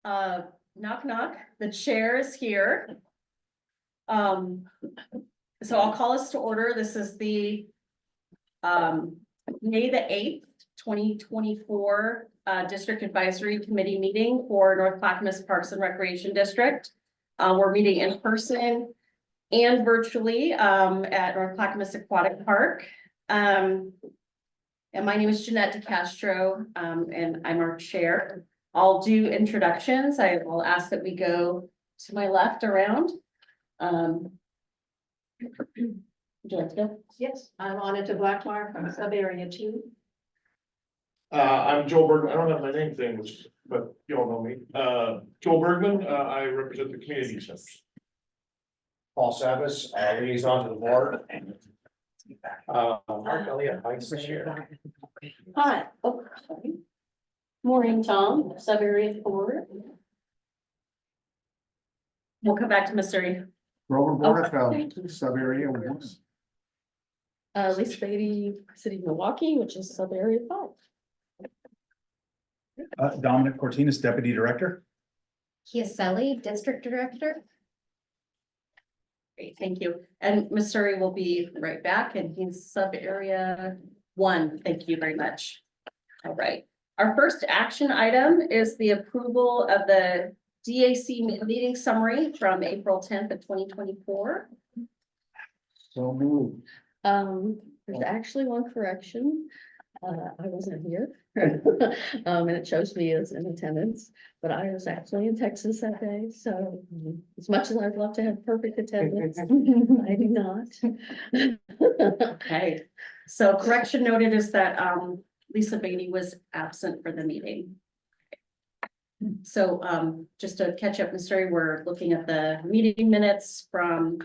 Knock, knock, the chair is here. So I'll call us to order. This is the May the 8th, 2024 District Advisory Committee meeting for North Clackamas Parks and Recreation District. We're meeting in person and virtually at North Clackamas Aquatic Park. And my name is Jeanette DeCastro, and I'm our chair. I'll do introductions. I will ask that we go to my left around. Would you like to go? Yes, I'm Anita Blackmar from sub area 2. I'm Joe Bergman. I don't have my name thing, but you all know me. Joe Bergman, I represent the community center. Paul Savas, liaison to the board. Mark Elliott, vice chair. Hi. Oh, sorry. Morning, Tom, sub-area 4. We'll come back to Missouri. Grover thank you. Borderfeld, sub area 1. Lisa Beatty, City of Milwaukee, which is sub-area 5. Dominic Cortinas, deputy director. Chiaselli, District Director. Great, thank you. And Missouri will be right back, and he's sub-area 1. Thank you very much. All right. Our first action item is the approval of the DAC meeting summary from April 10th of 2024. So moved. There's actually one correction. I wasn't here. And it shows me as in attendance, but I was actually in Texas that day, so as much as I'd love to have perfect attendance, I do not. Okay, so correction noted is that Lisa Beatty was absent for the meeting. So just to catch up, Missouri, we're looking at the meeting minutes from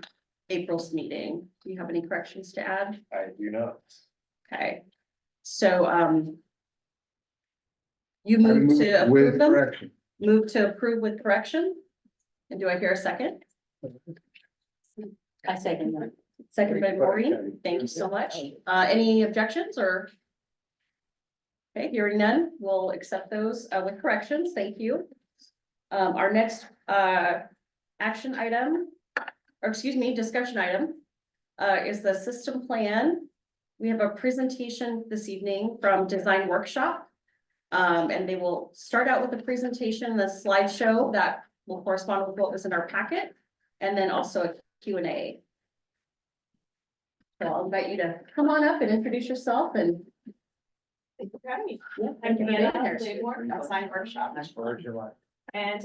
April's meeting. Do you have any corrections to add? I do not. Okay, so you moved to approve With them? correction. Move to approve with correction? And do I hear a second? I second that. Second by Maureen. Thank you so much. Any objections or? Okay, hearing none, we'll accept those with corrections. Thank you. Our next action item, or excuse me, discussion item is the system plan. We have a presentation this evening from Design Workshop. And they will start out with the presentation, the slideshow that will correspond with what was in our packet, and then also a Q&A. So I'll invite you to come on up and introduce yourself and. Thank you for having me. Yeah, I'm thank you for Anna being here. Blackmar, outside workshop. Where's your line? And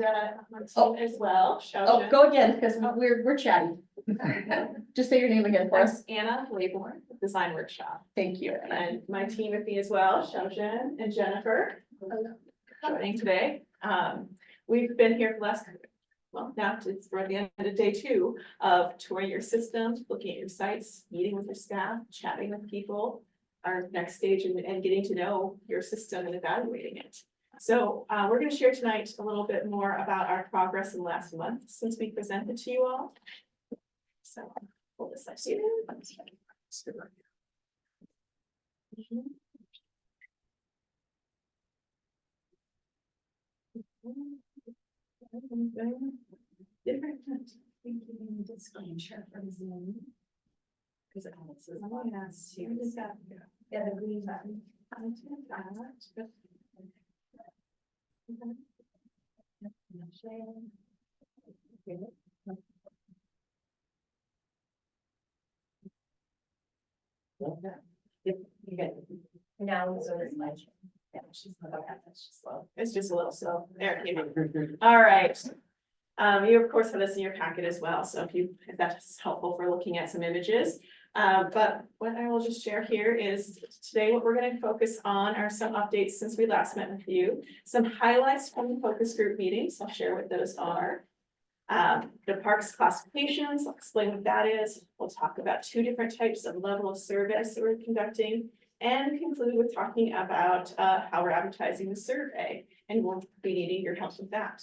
my team as well. Oh, go again, because we're chatting. Just say your name again for us. Anna Blackmar, Design Workshop. Thank you. And my team with me as well, Shoshan and Jennifer, joining today. We've been here for the last, well, now we're at the end of day 2 of touring your systems, looking at your sites, meeting with your staff, chatting with people. Our next stage and getting to know your system and evaluating it. So we're going to share tonight a little bit more about our progress in the last month since we presented to you all. So pull this up here. Disclosure from Zoom. Because it says, oh, yes, here it is. Yeah, the green button. Now it's on this slide. Yeah, she's not okay, that's just slow. It's just a little slow. There, you go. All right. You of course have this in your packet as well, so if that's helpful for looking at some images. But what I will just share here is today what we're going to focus on are some updates since we last met with you, some highlights from the focus group meetings. I'll share what those are. The parks classifications, I'll explain what that is. We'll talk about 2 different types of level of service that we're conducting and conclude with talking about how we're advertising the survey, and we'll be needing your help with that.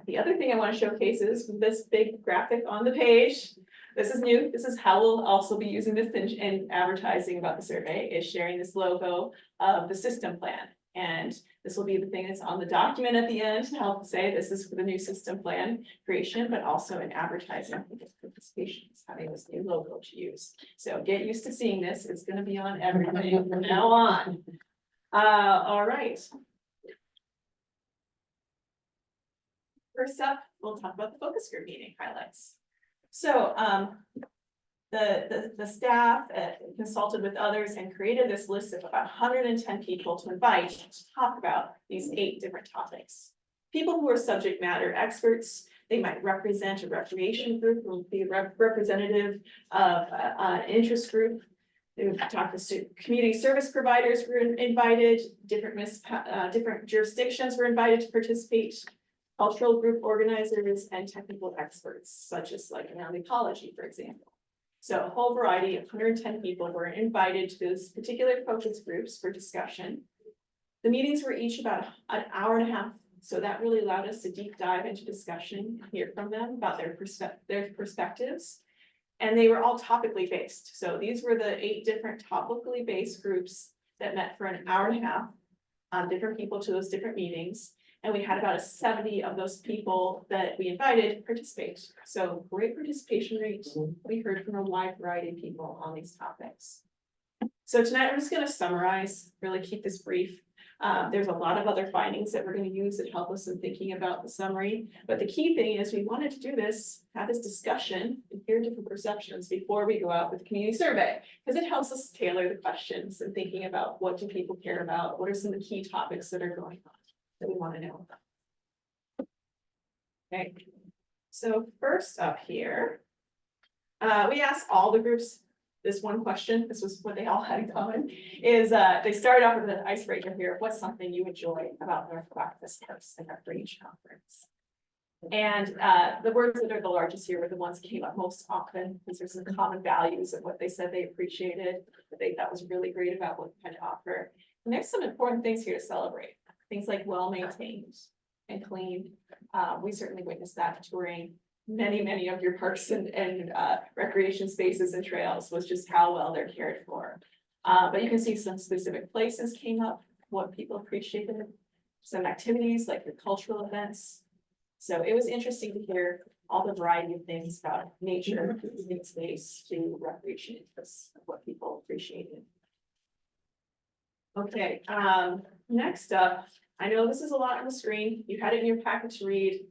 The other thing I want to showcase is this big graphic on the page. This is new. This is how we'll also be using this in advertising about the survey, is sharing this logo of the system plan. And this will be the thing that's on the document at the end to help say this is for the new system plan creation, but also in advertising participation, is having this new logo to use. So get used to seeing this. It's gonna be on everything from now on. All right. First up, we'll talk about the focus group meeting highlights. So, the staff consulted with others and created this list of about 110 people to invite to talk about these 8 different topics. People who are subject matter experts, they might represent a recreation group, will be representative of an interest group. They talked to community service providers were invited, different jurisdictions were invited to participate. Cultural group organizers and technical experts, such as like around ecology, for example. So a whole variety of 110 people were invited to those particular focus groups for discussion. The meetings were each about an hour and a half, so that really allowed us to deep dive into discussion, hear from them about their perspectives. And they were all topically based. So these were the 8 different topically based groups that met for an hour and a half, different people to those different meetings. And we had about 70 of those people that we invited participate. So great participation rate. We heard from a wide variety of people on these topics. So tonight, I'm just going to summarize, really keep this brief. There's a lot of other findings that we're going to use that help us in thinking about the summary. But the key thing is we wanted to do this, have this discussion and hear different perceptions before we go out with the community survey, because it helps us tailor the questions and thinking about what do people care about? What are some of the key topics that are going on that we want to know about? Okay, so first up here, we asked all the groups this one question. This was what they all had in common, is they started off with an icebreaker here. What's something you enjoy about North Clackamas Parks and Recreation Conference? And the words that are the largest here were the ones that came up most often, because there's some common values of what they said they appreciated, that they thought was really great about what we had to offer. And there's some important things here to celebrate. Things like well-maintained and clean. We certainly witnessed that touring many of your parks and recreation spaces and trails, was just how well they're cared for. But you can see some specific places came up, what people appreciated, some activities like the cultural events. So it was interesting to hear all the variety of things about nature, green space to recreation interests, of what people appreciated. Okay, next up, I know this is a lot on the screen. You had it in your packet to read.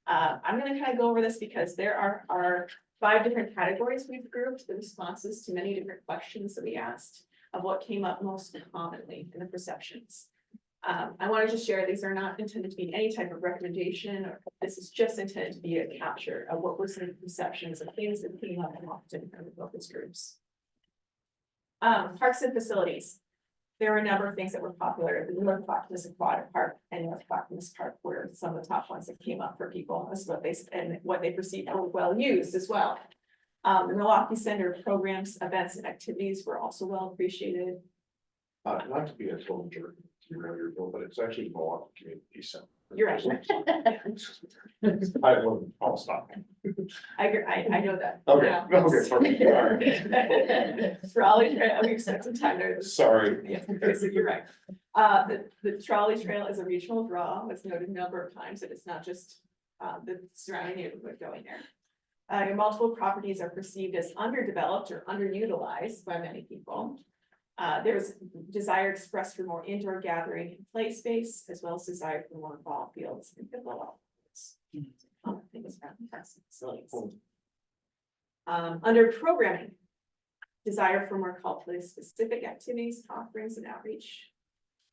I'm going to kind of go over this because there are 5 different categories we've grouped the responses to many different questions that we asked of what came up most commonly in the perceptions. I want to just share these are not intended to be any type of recommendation, or this is just intended to be a capture of what were some perceptions of things that came up often in the focus groups. Parks and facilities. There were a number of things that were popular. The North Clackamas Aquatic Park and North Clackamas Park were some of the top ones that came up for people. That's what they perceived were well used as well. The Milwaukee Center programs, events, and activities were also well appreciated. Not to be a total jerk, but it's actually Milwaukee Community Center. You're right. I'll stop. I agree. I know that. Okay, now. okay, perfect. All right. Trolley trail, we spent some time there. Sorry. Yes, okay, so you're right. The trolley trail is a regional draw. It's noted a number of times that it's not just the surrounding neighborhood going there. Your multiple properties are perceived as underdeveloped or underutilized by many people. There's desire expressed for more indoor gathering and play space, as well as desire for more ball fields and pickleball fields. Things around facilities. Under programming, desire for more culturally specific activities, offerings, and outreach.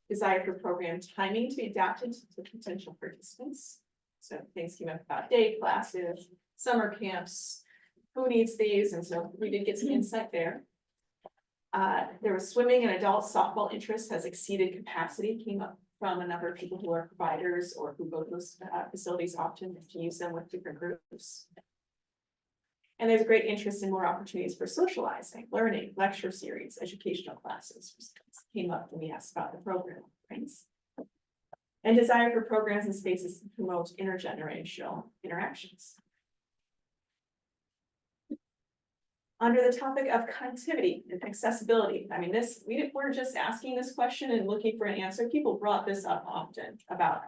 Desire for program timing to be adapted to potential participants. So things came up about day classes, summer camps, who needs these, and so we did get some insight there. There was swimming and adult softball interest has exceeded capacity, came up from a number of people who are providers or who go to those facilities often to use them with different groups. And there's a great interest in more opportunities for socializing, learning, lecture series, educational classes came up when we asked about the program offerings. And desire for programs and spaces to promote intergenerational interactions. Under the topic of connectivity and accessibility, I mean, we we're just asking this question and looking for an answer. People brought this up often about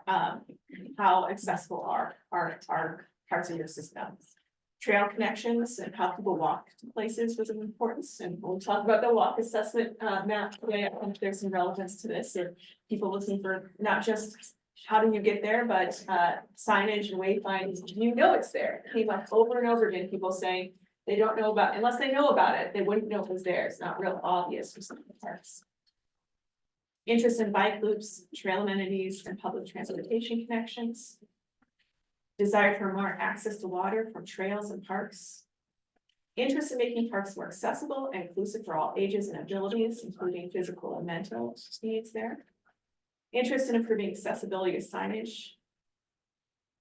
how accessible are parts of your systems. Trail connections and how people walk to places was of importance, and we'll talk about the walk assessment map today. I think there's some relevance to this, or people looking for not just how do you get there, but signage and wayfinding. You know it's there. It came up over and over again, people saying they don't know about, unless they know about it, they wouldn't know it was there. It's not real obvious for some of the parks. Interest in bike loops, trail amenities, and public transportation connections. Desire for more access to water from trails and parks. Interest in making parks more accessible and inclusive for all ages and abilities, including physical and mental needs there. Interest in improving accessibility of signage.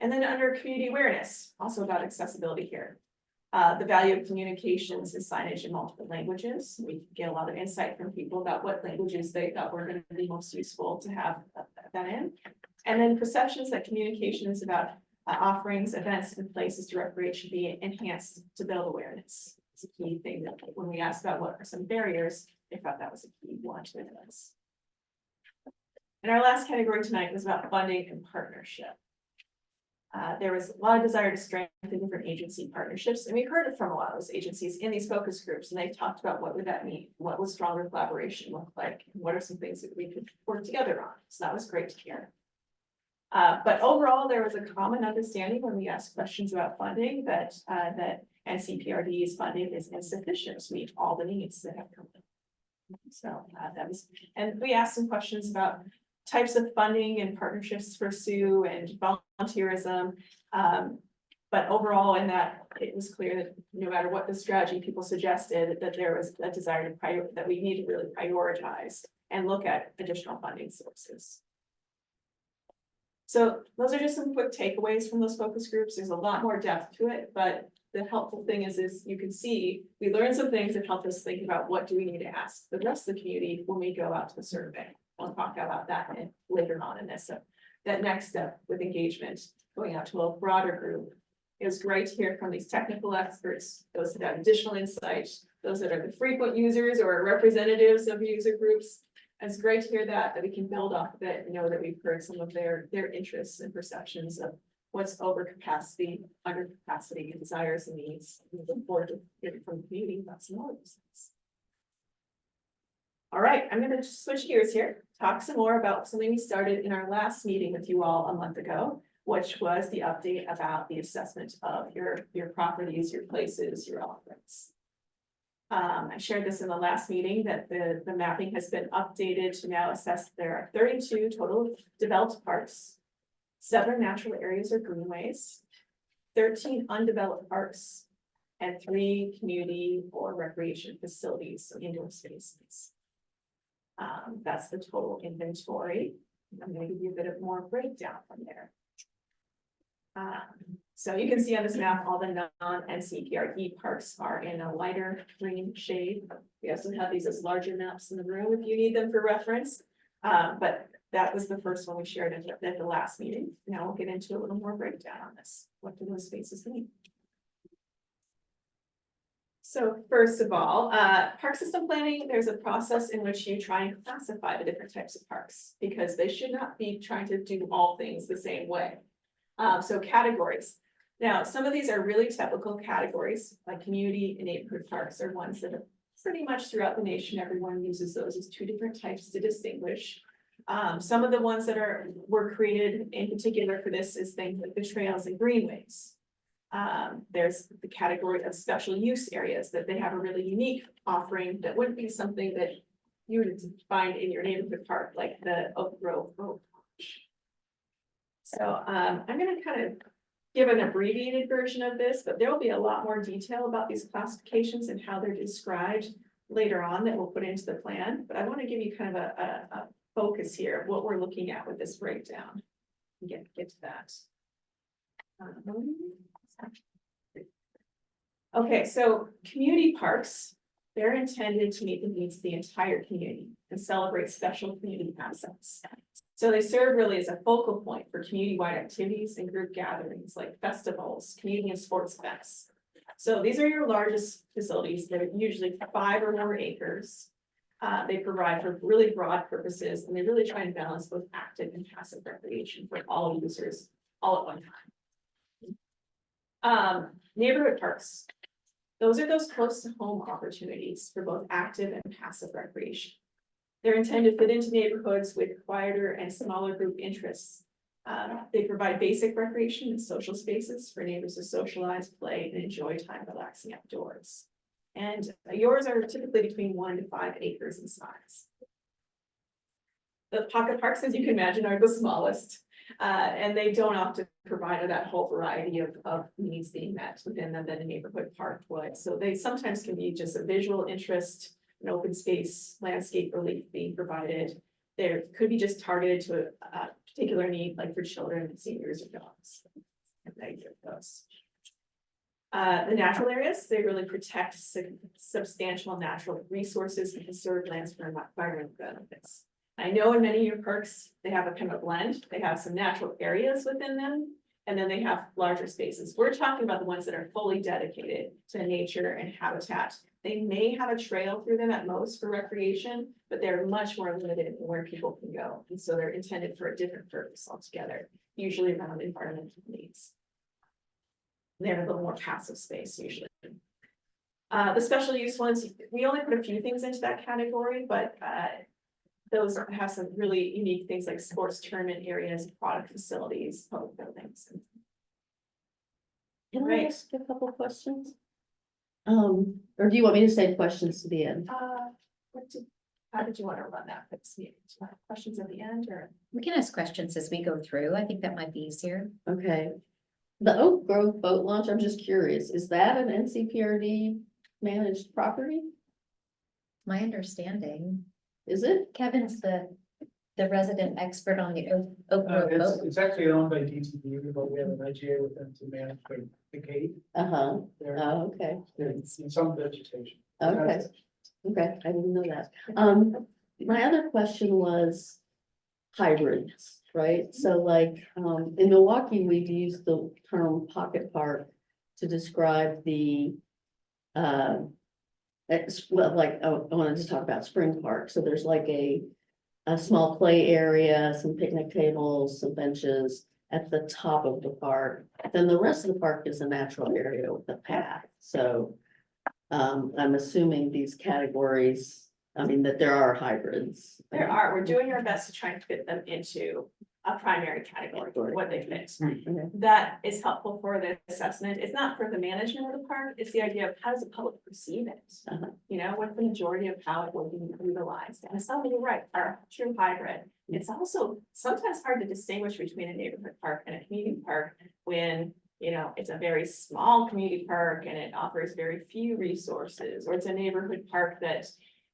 And then under community awareness, also about accessibility here. The value of communications and signage in multiple languages. We get a lot of insight from people about what languages they thought were going to be most useful to have that in. And then perceptions that communication is about offerings, events, and places to recreate should be enhanced to build awareness. It's a key thing that when we asked about what are some barriers, they thought that was a key one to address. And our last category tonight was about funding and partnership. There was a lot of desire to strengthen different agency partnerships, and we heard it from a lot of those agencies in these focus groups, and they've talked about what would that mean, what would stronger collaboration look like, and what are some things that we could work together on. So that was great to hear. But overall, there was a common understanding when we asked questions about funding that NCPRD's funding is insufficient to meet all the needs that have come in. So that was, and we asked some questions about types of funding and partnerships to pursue and volunteerism. But overall in that, it was clear that no matter what the strategy people suggested, that there was a desire to that we need to really prioritize and look at additional funding sources. So those are just some quick takeaways from those focus groups. There's a lot more depth to it, but the helpful thing is you can see, we learned some things that help us think about what do we need to ask the rest of the community when we go out to the survey. We'll talk about that later on in this. So that next step with engagement, going out to a broader group, it was great to hear from these technical experts, those that have additional insight, those that are the frequent users or representatives of user groups. And it's great to hear that we can build off of it and know that we've heard some of their interests and perceptions of what's over capacity, under capacity, and desires and needs. We look forward to hearing from the community about some more of those things. All right, I'm going to switch gears here, talk some more about something we started in our last meeting with you all a month ago, which was the update about the assessment of your properties, your places, your offerings. I shared this in the last meeting that the mapping has been updated to now assess there are 32 total developed parks, 7 natural areas or greenways, 13 undeveloped parks, and 3 community or recreation facilities, so indoor spaces. That's the total inventory. I'm going to give you a bit of more breakdown from there. So you can see on this map, all the non-NCPRD parks are in a lighter green shade. We also have these as larger maps in the room if you need them for reference. But that was the first one we shared at the last meeting. Now we'll get into a little more breakdown on this. What do those spaces mean? So first of all, park system planning, there's a process in which you try and classify the different types of parks because they should not be trying to do all things the same way. So categories. Now, some of these are really typical categories, like community and neighborhood parks are ones that are pretty much throughout the nation. Everyone uses those as 2 different types to distinguish. Some of the ones that were created in particular for this is things like the trails and greenways. There's the category of special use areas that they have a really unique offering that wouldn't be something that you would find in your neighborhood park, like the Oak Grove Road. So I'm going to kind of give an abbreviated version of this, but there will be a lot more detail about these classifications and how they're described later on that we'll put into the plan. But I want to give you kind of a focus here of what we're looking at with this breakdown. Get to that. Okay, so community parks, they're intended to meet the needs of the entire community and celebrate special community assets. So they serve really as a focal point for community-wide activities and group gatherings like festivals, community and sports events. So these are your largest facilities. They're usually 5 or more acres. They provide for really broad purposes, and they really try and balance both active and passive recreation for all users all at one time. Neighborhood parks. Those are those close to home opportunities for both active and passive recreation. They're intended to fit into neighborhoods with quieter and smaller group interests. They provide basic recreation and social spaces for neighbors to socialize, play, and enjoy time relaxing outdoors. And yours are typically between 1 to 5 acres in size. The pocket parks, as you can imagine, are the smallest, and they don't often provide that whole variety of needs being met within them that a neighborhood park would. So they sometimes can be just a visual interest, an open space, landscape relief being provided. There could be just targeted to a particular need, like for children, seniors, or dogs. And they get those. The natural areas, they really protect substantial natural resources and conserve lands for environmental benefits. I know in many of your parks, they have a kind of blend. They have some natural areas within them, and then they have larger spaces. We're talking about the ones that are fully dedicated to nature and habitat. They may have a trail through them at most for recreation, but they're much more limited in where people can go. And so they're intended for a different purpose altogether, usually around environmental needs. They have a little more passive space usually. The special use ones, we only put a few things into that category, but those have some really unique things like sports tournament areas, product facilities, public buildings. Can I Right. ask a couple questions? Or do you want me to save questions to the end? How did you want to run that? Questions at the end or? We can ask questions as we go through. I think that might be easier. Okay. The Oak Grove boat launch, I'm just curious, is that an NCPRD managed property? My understanding, Is it? Kevin's the resident expert on the Oak Grove boat. It's actually owned by DTV, but we have an IGA with them to manage the gate Uh-huh. there. Oh, okay. There's some vegetation. Okay. Okay, I didn't know that. My other question was hybrids, right? So like, in Milwaukee, we've used the term pocket park to describe the, well, like, I wanted to talk about Spring Park. So there's like a small play area, some picnic tables, some benches at the top of the park. Then the rest of the park is a natural area with a path. So I'm assuming these categories, I mean, that there are hybrids. There are, we're doing our best to try and fit them into a primary category for what they fit. Okay. That is helpful for the assessment. It's not for the management of the park, it's the idea of how does the public perceive it? Uh-huh. You know, what's the majority of how it will be utilized? And some of you right, are true hybrid. It's also sometimes hard to distinguish between a neighborhood park and a community park when, you know, it's a very small community park and it offers very few resources, or it's a neighborhood park that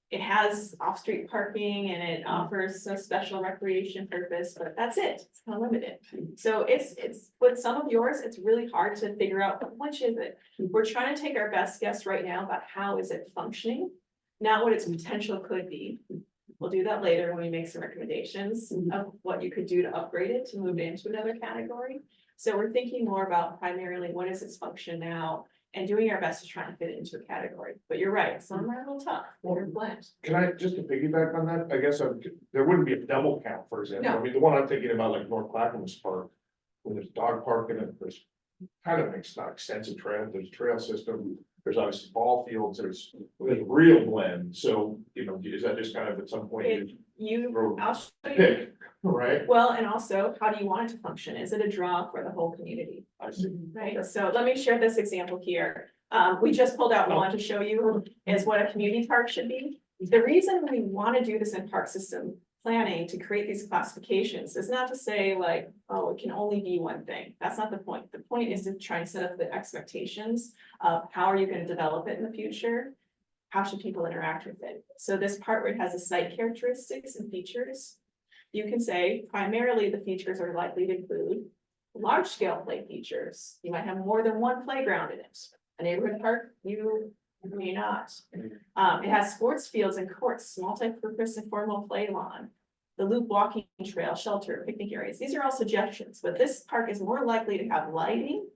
it has off-street parking and it offers a special recreation purpose, but that's it. It's kind of limited. So it's with some of yours, it's really hard to figure out which is it. We're trying to take our best guess right now about how is it functioning, not what its potential could be. We'll do that later when we make some recommendations of what you could do to upgrade it to move it into another category. So we're thinking more about primarily what is its function now and doing our best to try and fit it into a category. But you're right, some are a little tough, they're blend. Can I, just to piggyback on that, I guess there wouldn't be a double count, for example. I No. mean, the one I'm thinking about, like North Clackamas Park, when there's dog park in it, there's kind of makes not extensive trail, there's trail system, there's obviously ball fields, there's a real blend. So, you know, is that just kind of at some point I'll show you. pick, right? Well, and also, how do you want it to function? Is it a draw for the whole community? I see. Right, so let me share this example here. We just pulled out one to show you is what a community park should be. The reason we want to do this in park system planning to create these classifications is not to say like, oh, it can only be one thing. That's not the point. The point is to try and set up the expectations of how are you going to develop it in the future? How should people interact with it? So this part where it has the site characteristics and features, you can say primarily the features are likely to include large scale play features. You might have more than one playground in it. A neighborhood park, you may not. It has sports fields and courts, multi-purpose and formal play lawn, the loop walking trail, shelter, picnic areas. These are all suggestions, but this park is more likely to have lighting,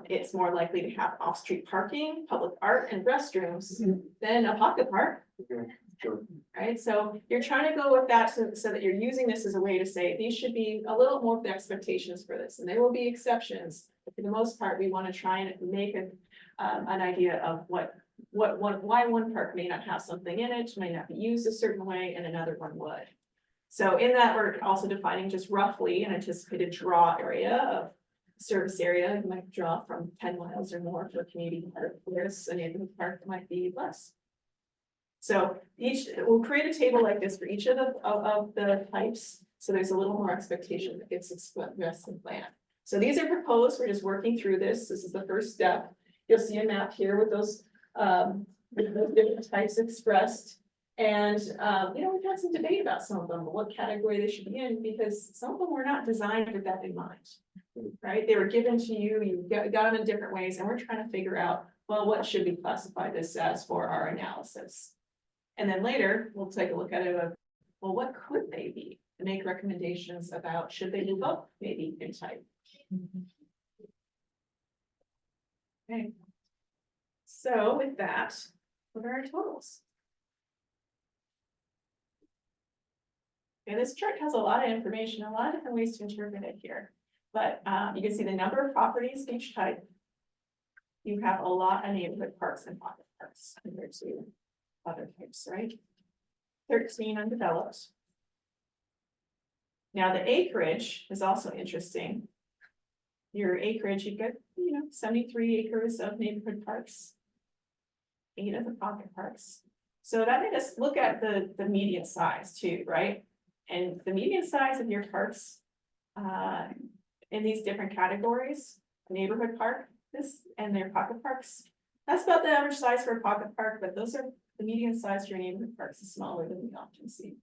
It's more likely to have off-street parking, public art and restrooms than a pocket park. Sure. Right, so you're trying to go with that so that you're using this as a way to say, these should be a little more of the expectations for this, and there will be exceptions. But for the most part, we want to try and make an idea of why one park may not have something in it, may not be used a certain way, and another one would. So in that, we're also defining just roughly an anticipated draw area of service area. You might draw from 10 miles or more for a community park, whereas a neighborhood park might be less. So we'll create a table like this for each of the types, so there's a little more expectation that gets expressed in plan. So these are proposed, we're just working through this. This is the first step. You'll see a map here with those different types expressed. And, we've had some debate about some of them, what category they should be in, because some of them were not designed with that in mind. Right, they were given to you, you got them in different ways, and we're trying to figure out, well, what should we classify this as for our analysis? And then later, we'll take a look at it of, well, what could they be? And make recommendations about, should they move up maybe in type? Okay. So with that, what are our totals? Okay, this chart has a lot of information, a lot of different ways to interpret it here. But you can see the number of properties each type. You have a lot of neighborhood parks and pocket parks compared to other types, right? 13 undeveloped. Now the acreage is also interesting. Your acreage, you get, 73 acres of neighborhood parks. 8 of the pocket parks. So that made us look at the median size too, right? And the median size of your parks in these different categories, neighborhood park, this and their pocket parks. That's about the average size for a pocket park, but those are the median size for your neighborhood parks is smaller than we often see.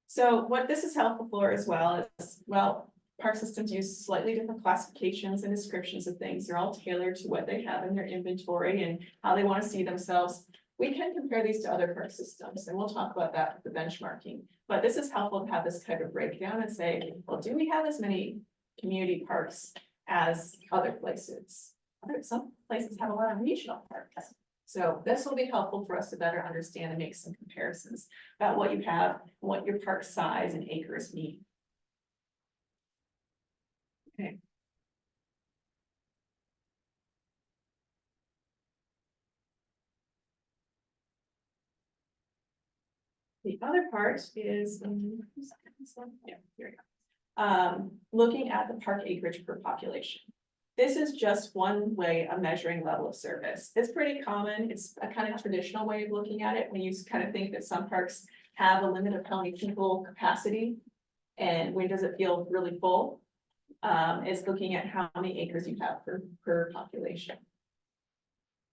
So what this is helpful for as well is, well, park systems use slightly different classifications and descriptions of things. They're all tailored to what they have in their inventory and how they want to see themselves. We can compare these to other park systems, and we'll talk about that with the benchmarking. But this is helpful to have this kind of breakdown and say, well, do we have as many community parks as other places? Some places have a lot of regional parks. So this will be helpful for us to better understand and make some comparisons about what you have, what your park size and acres mean. Okay. The other part is, yeah, here we go. Looking at the park acreage per population. This is just one way of measuring level of service. It's pretty common. It's a kind of traditional way of looking at it when you kind of think that some parks have a limit of how many people capacity and when does it feel really full. It's looking at how many acres you have per population.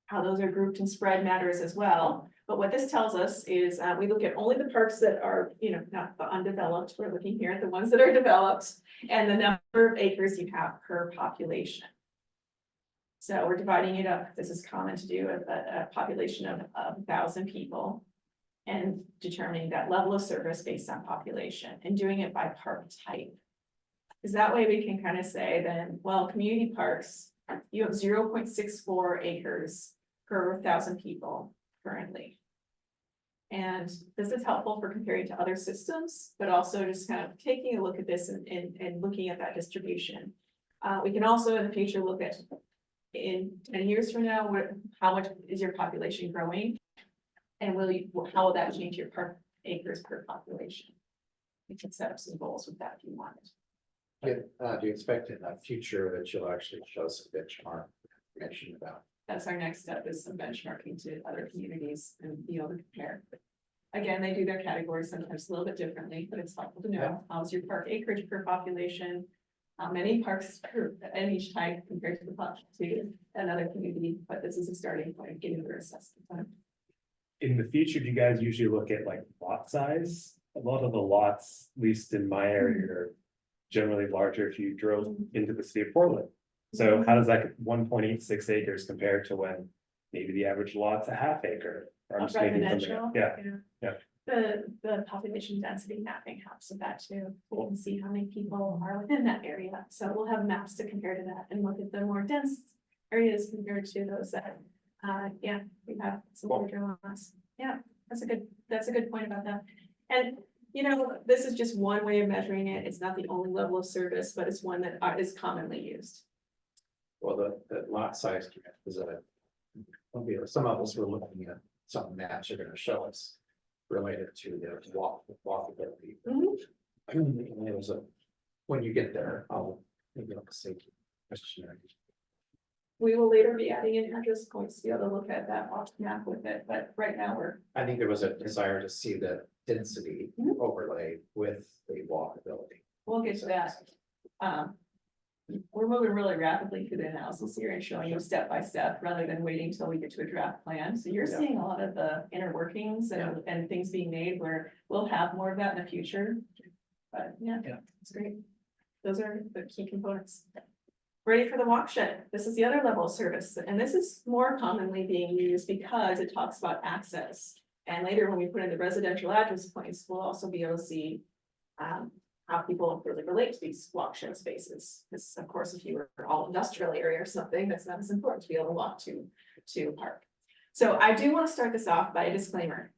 How those are grouped and spread matters as well. But what this tells us is we look at only the parks that are, not the undeveloped. We're looking here at the ones that are developed and the number of acres you have per population. So we're dividing it up. This is common to do a population of 1,000 people and determining that level of service based on population and doing it by park type. Because that way we can kind of say then, well, community parks, you have 0.64 acres per 1,000 people currently. And this is helpful for comparing to other systems, but also just kind of taking a look at this and looking at that distribution. We can also in the future look at in 10 years from now, how much is your population growing? And how will that change your park acres per population? We can set up some goals with that if you want. Do you expect in the future that you'll actually show some benchmark information about? That's our next step is some benchmarking to other communities and be able to compare. Again, they do their categories sometimes a little bit differently, but it's helpful to know how's your park acreage per population, how many parks in each type compared to the population to another community. But this is a starting point of getting their assessment. In the future, do you guys usually look at like lot size? A lot of the lots, at least in my area, are generally larger if you drove into the city of Portland. So how does that 1.86 acres compare to when maybe the average lot's a half acre? Or I'm just making something up. Yeah. the population density mapping helps with that too. We can see how many people are within that area. So we'll have maps to compare to that and look at the more dense areas compared to those that, yeah, we have some larger ones. Yeah, that's a good point about that. And, you know, this is just one way of measuring it. It's not the only level of service, but it's one that is commonly used. Well, the lot size is some of us were looking at some maps you're gonna show us related to the walkability. And it was when you get there, I'll maybe I'll say questionnaire. We will later be adding in address points to be able to look at that off map with it, but right now I think there was a desire to see the density overlay with the walkability. we'll get to that. We're moving really rapidly through the analysis here and showing you step by step rather than waiting till we get to a draft plan. So you're Yeah. seeing a lot of the inner workings and things being made where we'll have more of that in the future. But yeah, it's great. Those are the key components. Ready for the walk shed. This is the other level of service, and this is more commonly being used because it talks about access. And later, when we put in the residential address points, we'll also be able to see how people really relate to these walk shed spaces. This, of course, if you were all industrial area or something, that's not as important to be able to walk to a park. So I do want to start this off by a disclaimer.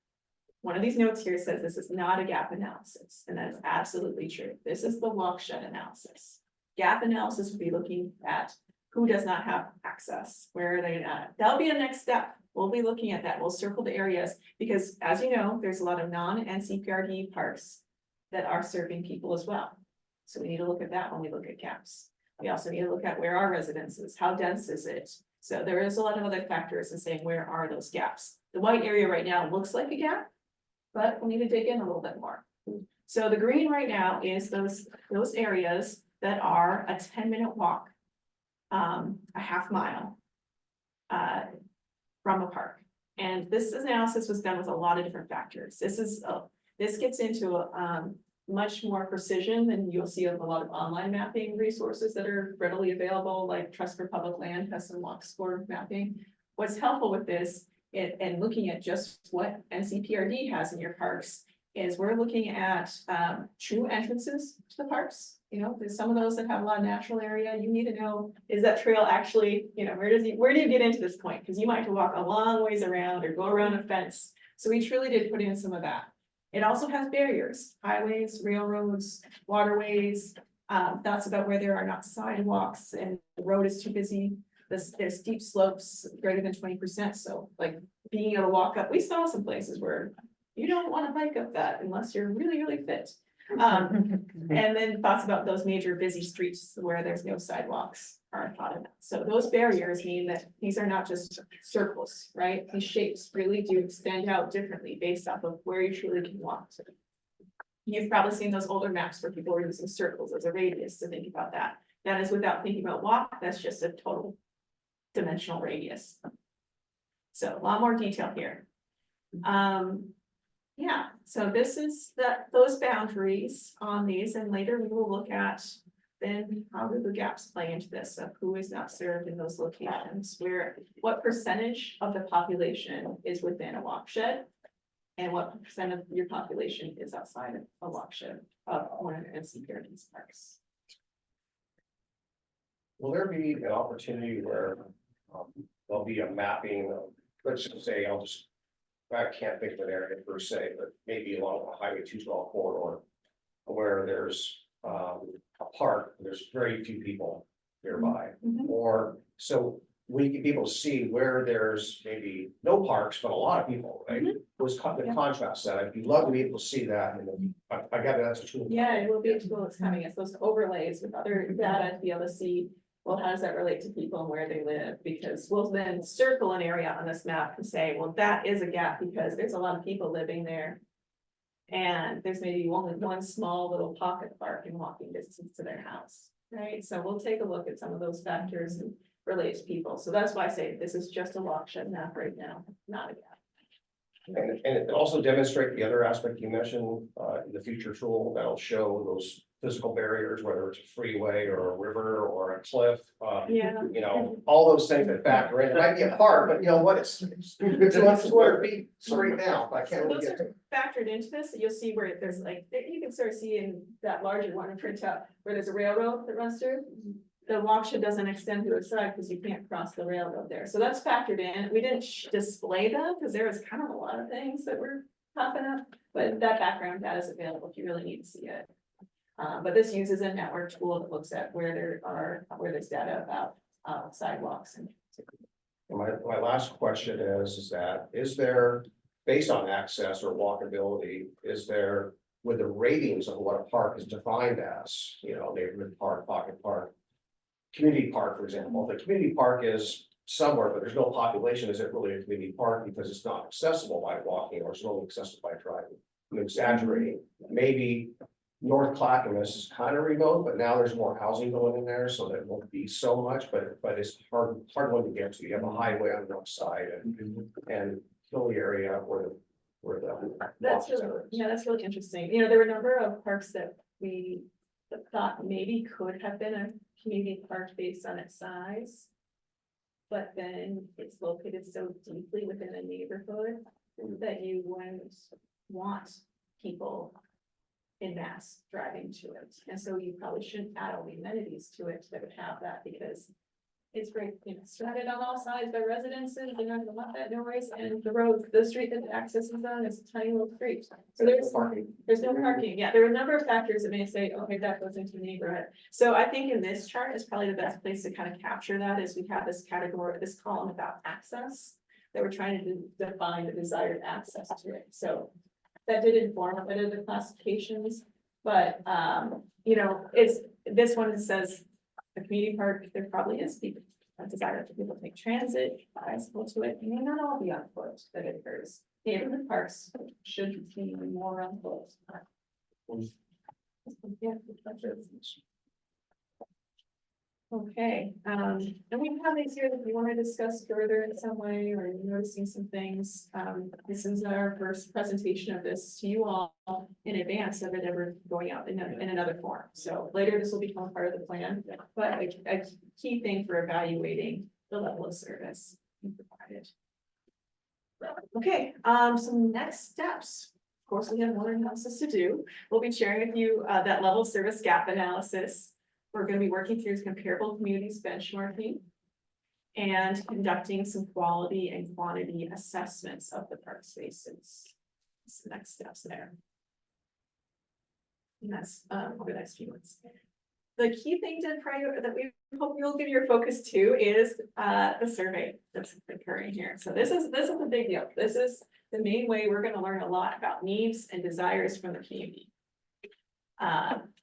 One of these notes here says this is not a gap analysis, and that is absolutely true. This is the walk shed analysis. Gap analysis would be looking at who does not have access, where are they at? That'll be the next step. We'll be looking at that. We'll circle the areas because, as you know, there's a lot of non-NCPRD parks that are serving people as well. So we need to look at that when we look at gaps. We also need to look at where are residences, how dense is it? So there is a lot of other factors in saying where are those gaps. The white area right now looks like a gap, but we need to dig in a little bit more. So the green right now is those areas that are a 10-minute walk, a half mile from a park. And this analysis was done with a lot of different factors. This gets into much more precision than you'll see of a lot of online mapping resources that are readily available, like Trust for Public Land has some walk score mapping. What's helpful with this and looking at just what NCPRD has in your parks is we're looking at true entrances to the parks. You know, there's some of those that have a lot of natural area. You need to know, is that trail actually, you know, where do you get into this point? Because you might have to walk a long ways around or go around a fence. So we truly did put in some of that. It also has barriers, highways, railroads, waterways. That's about where there are not sidewalks and the road is too busy. There's steep slopes greater than 20%. So like being able to walk up, we saw some places where you don't want to hike up that unless you're really, really fit. And then thoughts about those major busy streets where there's no sidewalks aren't thought of. So those barriers mean that these are not just circles, right? These shapes really do extend out differently based off of where you truly can walk to. You've probably seen those older maps where people were using circles as a radius to think about that. That is without thinking about walk, that's just a total dimensional radius. So a lot more detail here. Yeah, so this is those boundaries on these, and later we will look at then how do the gaps play into this of who is not served in those locations, what percentage of the population is within a walk shed, and what percent of your population is outside of a walk shed of one of NCPRD's parks. Will there be an opportunity where there'll be a mapping of, let's just say, I can't think of an area per se, but maybe along the Highway 212 corridor where there's a park, there's very few people nearby. Or so we can be able to see where there's maybe no parks, but a lot of people, right? Those the contrast that I'd love to be able to see that. And I got that's a tool. Yeah, it will be a tool that's coming. It's those overlays with other data to be able to see, well, how does that relate to people and where they live? Because we'll then circle an area on this map and say, well, that is a gap because there's a lot of people living there. And there's maybe only one small little pocket park in walking distance to their house, right? So we'll take a look at some of those factors and relate to people. So that's why I say this is just a walk shed map right now, not a gap. And it also demonstrate the other aspect you mentioned, in the future tool that'll show those physical barriers, whether it's a freeway or a river or a cliff. Yeah. You know, all those things that factor in, it might be a park, but you know what, it's 200 feet straight down, I can't really Those get to. are factored into this, you'll see where there's like, you can sort of see in that larger one in printout, where there's a railroad that runs through. The watershed doesn't extend to the side because you can't cross the railroad there, so that's factored in. We didn't display them because there was kind of a lot of things that were popping up, but that background data is available if you really need to see it. But this uses a network tool that looks at where there's data about sidewalks and. And my last question is there, based on access or walkability, with the ratings of what a park is defined as, you know, neighborhood park, pocket park, community park, for example, if a community park is somewhere, but there's no population, is it really a community park because it's not accessible by walking or it's only accessible by driving? I'm exaggerating, maybe North Clackamas is kind of remote, but now there's more housing going in there, so that won't be so much, but it's hard one to get to. You have a highway on the north side and hilly area where the. That's walking really, center is. yeah, that's really interesting. You know, there were a number of parks that we thought maybe could have been a community park based on its size. But then it's located so deeply within a neighborhood that you wouldn't want people in mass driving to it. And so you probably shouldn't add all the amenities to it that would have that, because it's great, you know, surrounded on all sides by residences, they're not gonna want that noise, and the street that the access is on is a tiny little street. So there's no parking, yeah, there are a number of factors that may say, okay, that goes into the neighborhood. So I think in this chart is probably the best place to kind of capture that, is we have this category, this column about access, that we're trying to define the desired access to it. So that did inform a bit of the classifications, but, you know, this one says the community park, there probably is a desire for people to take transit, bicycle to it. It may not all be on foot that it occurs. Neighborhood parks should be more on foot. Yeah. Okay, and we have these here that we want to discuss further in some way, or you're noticing some things. This is our first presentation of this to you all in advance of it ever going out in another form. So later this will become part of the plan, but a key thing for evaluating the level of service provided. Okay, some next steps. Of course, we have more analysis to do. We'll be sharing with you that level of service gap analysis. We're going to be working through comparable communities benchmarking and conducting some quality and quantity assessments of the park spaces. That's the next steps there. And that's over the next few months. The key thing that we hope you'll give your focus to is the survey that's occurring here. So this is a big deal. This is the main way we're going to learn a lot about needs and desires from the community.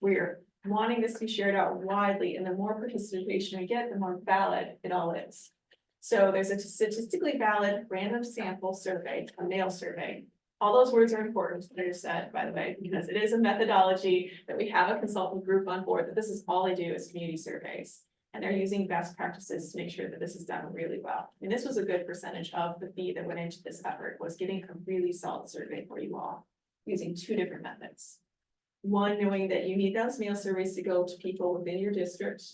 We're wanting this to be shared out widely, and the more participation we get, the more valid it all is. So there's a statistically valid random sample survey, a mail survey. All those words are important, they're said, by the way, because it is a methodology that we have a consultant group on board, that this is all they do is community surveys. And they're using best practices to make sure that this is done really well. And this was a good percentage of the fee that went into this effort, was getting a really solid survey for you all, using 2 different methods. One, knowing that you need those mail surveys to go to people within your district,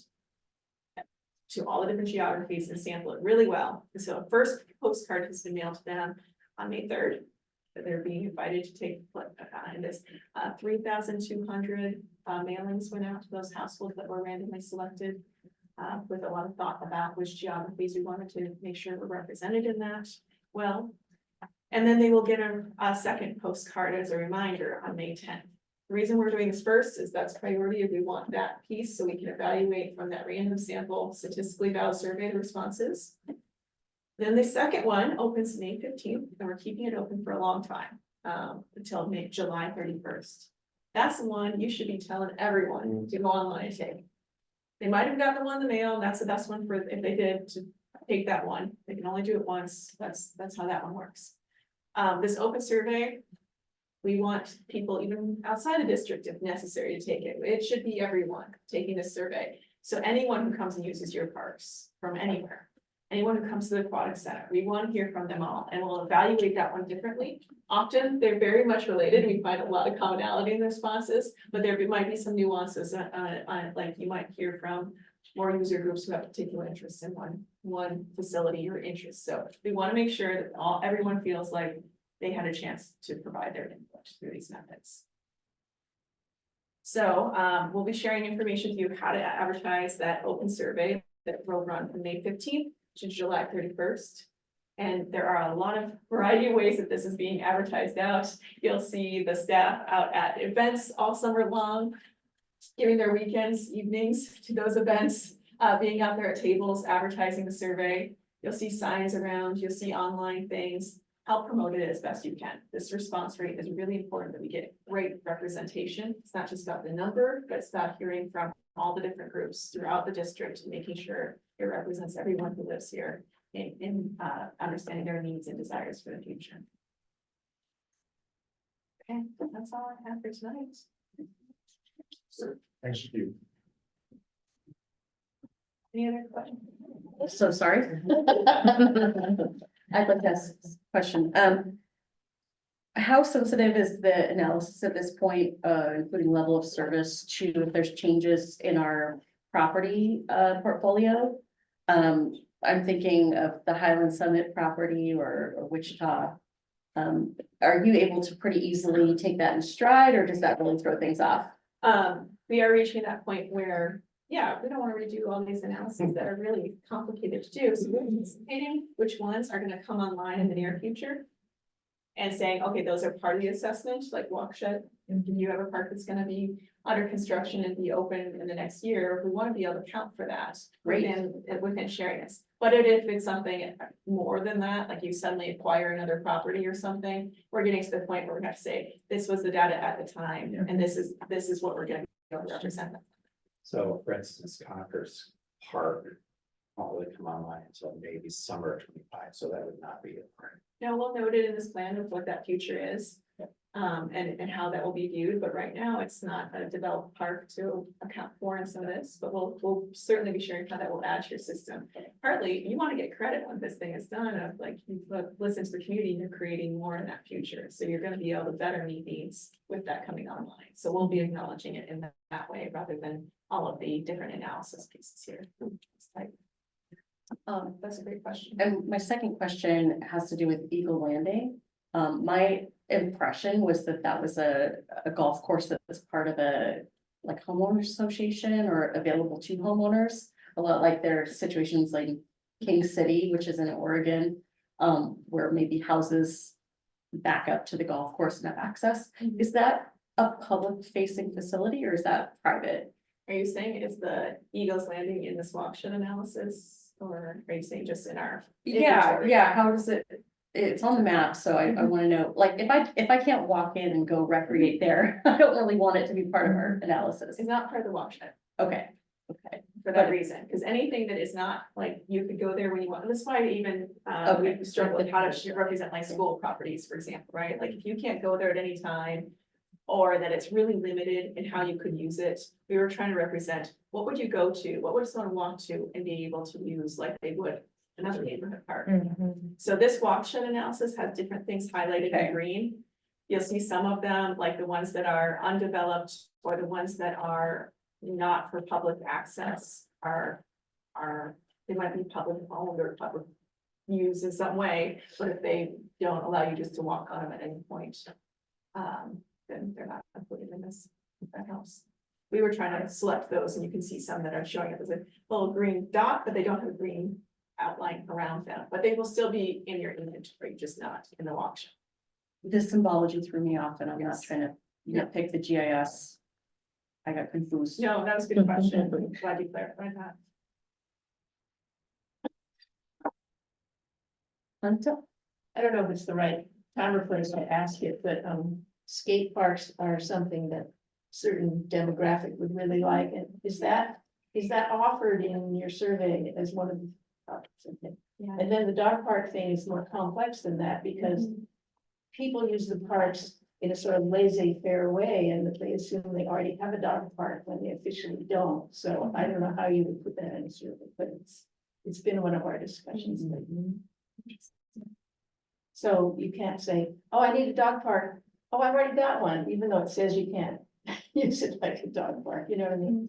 to all the different geographies, and sample it really well. And so a first postcard has been mailed to them on May 3rd. That they're being invited to take in this. 3,200 mailings went out to those households that were randomly selected, with a lot of thought about which geographies we wanted to make sure were represented in that. Well, and then they will get a second postcard as a reminder on May 10th. The reason we're doing this first is that's priority, if we want that piece, so we can evaluate from that random sample statistically valid survey responses. Then the second one opens May 15th, and we're keeping it open for a long time, until July 31st. That's the one you should be telling everyone to go online and take. They might have gotten the one in the mail, and that's the best one for, if they did, to take that one. They can only do it once. That's how that one works. This open survey, we want people even outside the district, if necessary, to take it. It should be everyone taking this survey. So anyone who comes and uses your parks from anywhere. anyone who comes to the aquatic center. We want to hear from them all, and we'll evaluate that one differently. Often, they're very much related. We find a lot of commonality in the responses, but might be some nuances, like you might hear from more user groups who have particular interests in one facility or interest. So we want to make sure that everyone feels like they had a chance to provide their input through these methods. So we'll be sharing information with you how to advertise that open survey that will run from May 15th to July 31st. And there are a lot of variety of ways that this is being advertised out. You'll see the staff out at events all summer long, giving their weekends, evenings to those events, being out there at tables, advertising the survey. You'll see signs around, you'll see online things. Help promote it as best you can. This response rate is really important that we get great representation. It's not just about the number, but it's about hearing from all the different groups throughout the district, making sure it represents everyone who lives here in understanding their needs and desires for the future. Okay, that's all I have for tonight. Thanks to you. Any other questions? So sorry. I'd like to ask a question. How sensitive is the analysis at this point, including level of service, to if there's changes in our property portfolio? I'm thinking of the Highland Summit property or Wichita. Are you able to pretty easily take that in stride, or does that really throw things off? We are reaching that point where, yeah, we don't want to redo all these analyses that are really complicated to do. So we're anticipating which ones are going to come online in the near future. And saying, okay, those are part of the assessment, like Watershed. And you have a park that's going to be under construction and be open in the next year? We want to be able to account for that within sharing this. But if it's something more than that, like you suddenly acquire another property or something, we're getting to the point where we have to say, this was the data at the time, and this is what we're going to represent. So for instance, Conker's Park won't really come online until maybe summer of 25, so that would not be a part. Now, we'll note it in this plan of what that future is, and how that will be viewed, but right now, it's not a developed park to account for in some of this, but we'll certainly be sharing how that will add to your system. Partly, you want to get credit when this thing is done, of like, you've listened to the community, and you're creating more in that future, so you're gonna be able to better meet needs with that coming online, so we'll be acknowledging it in that way, rather than all of the different analysis pieces here. That's a great question. And my second question has to do with Eagle Landing. My impression was that was a golf course that was part of a like homeowners association or available to homeowners. A lot like there are situations like King City, which is in Oregon, where maybe houses back up to the golf course and have access. Is that a public facing facility or is that private? Are you saying is the Eagles Landing in this Watershed analysis? Or are you saying just in our? Yeah, how does it, it's on the map, so I wanna know, like, if I can't walk in and go recreate there, I don't really want it to be part of our analysis. It's not part of the Watershed Okay, for that reason, because anything that is not, like, you could go there when you want, that's why even, we struggle with how to represent like school properties, for example, right? Like, if you can't go there at any time, or that it's really limited in how you could use it, we were trying to represent, what would you go to, what would someone walk to and be able to use like they would another neighborhood park? So this Watershed analysis has different things highlighted in green. You'll see some of them, like the ones that are undeveloped, or the ones that are not for public access, they might be public owned or public used in some way, but if they don't allow you just to walk on them at any point, then they're not included in this, if that helps. We were trying to select those, and you can see some that are showing up as a little green dot, but they don't have a green outline around them, but they will still be in your inventory, just not in the Watershed. the symbology threw me off and I'm not trying to nitpick the GIS. I got confused. No, that was a good question. Glad you clarified that. Hunter? I don't know if it's the right time or place to ask it, but skate parks are something that certain demographic would really like. And is that offered in your survey as one of the options? Yeah. And then the dog park thing is more complex than that because people use the parks in a sort of laissez-faire way and that they assume they already have a dog park when they officially don't. So I don't know how you would put that in a survey, but It's been one of our discussions lately. So you can't say, oh, I need a dog park. Oh, I've already got one, even though it says you can't use it like a dog park, you know what I mean?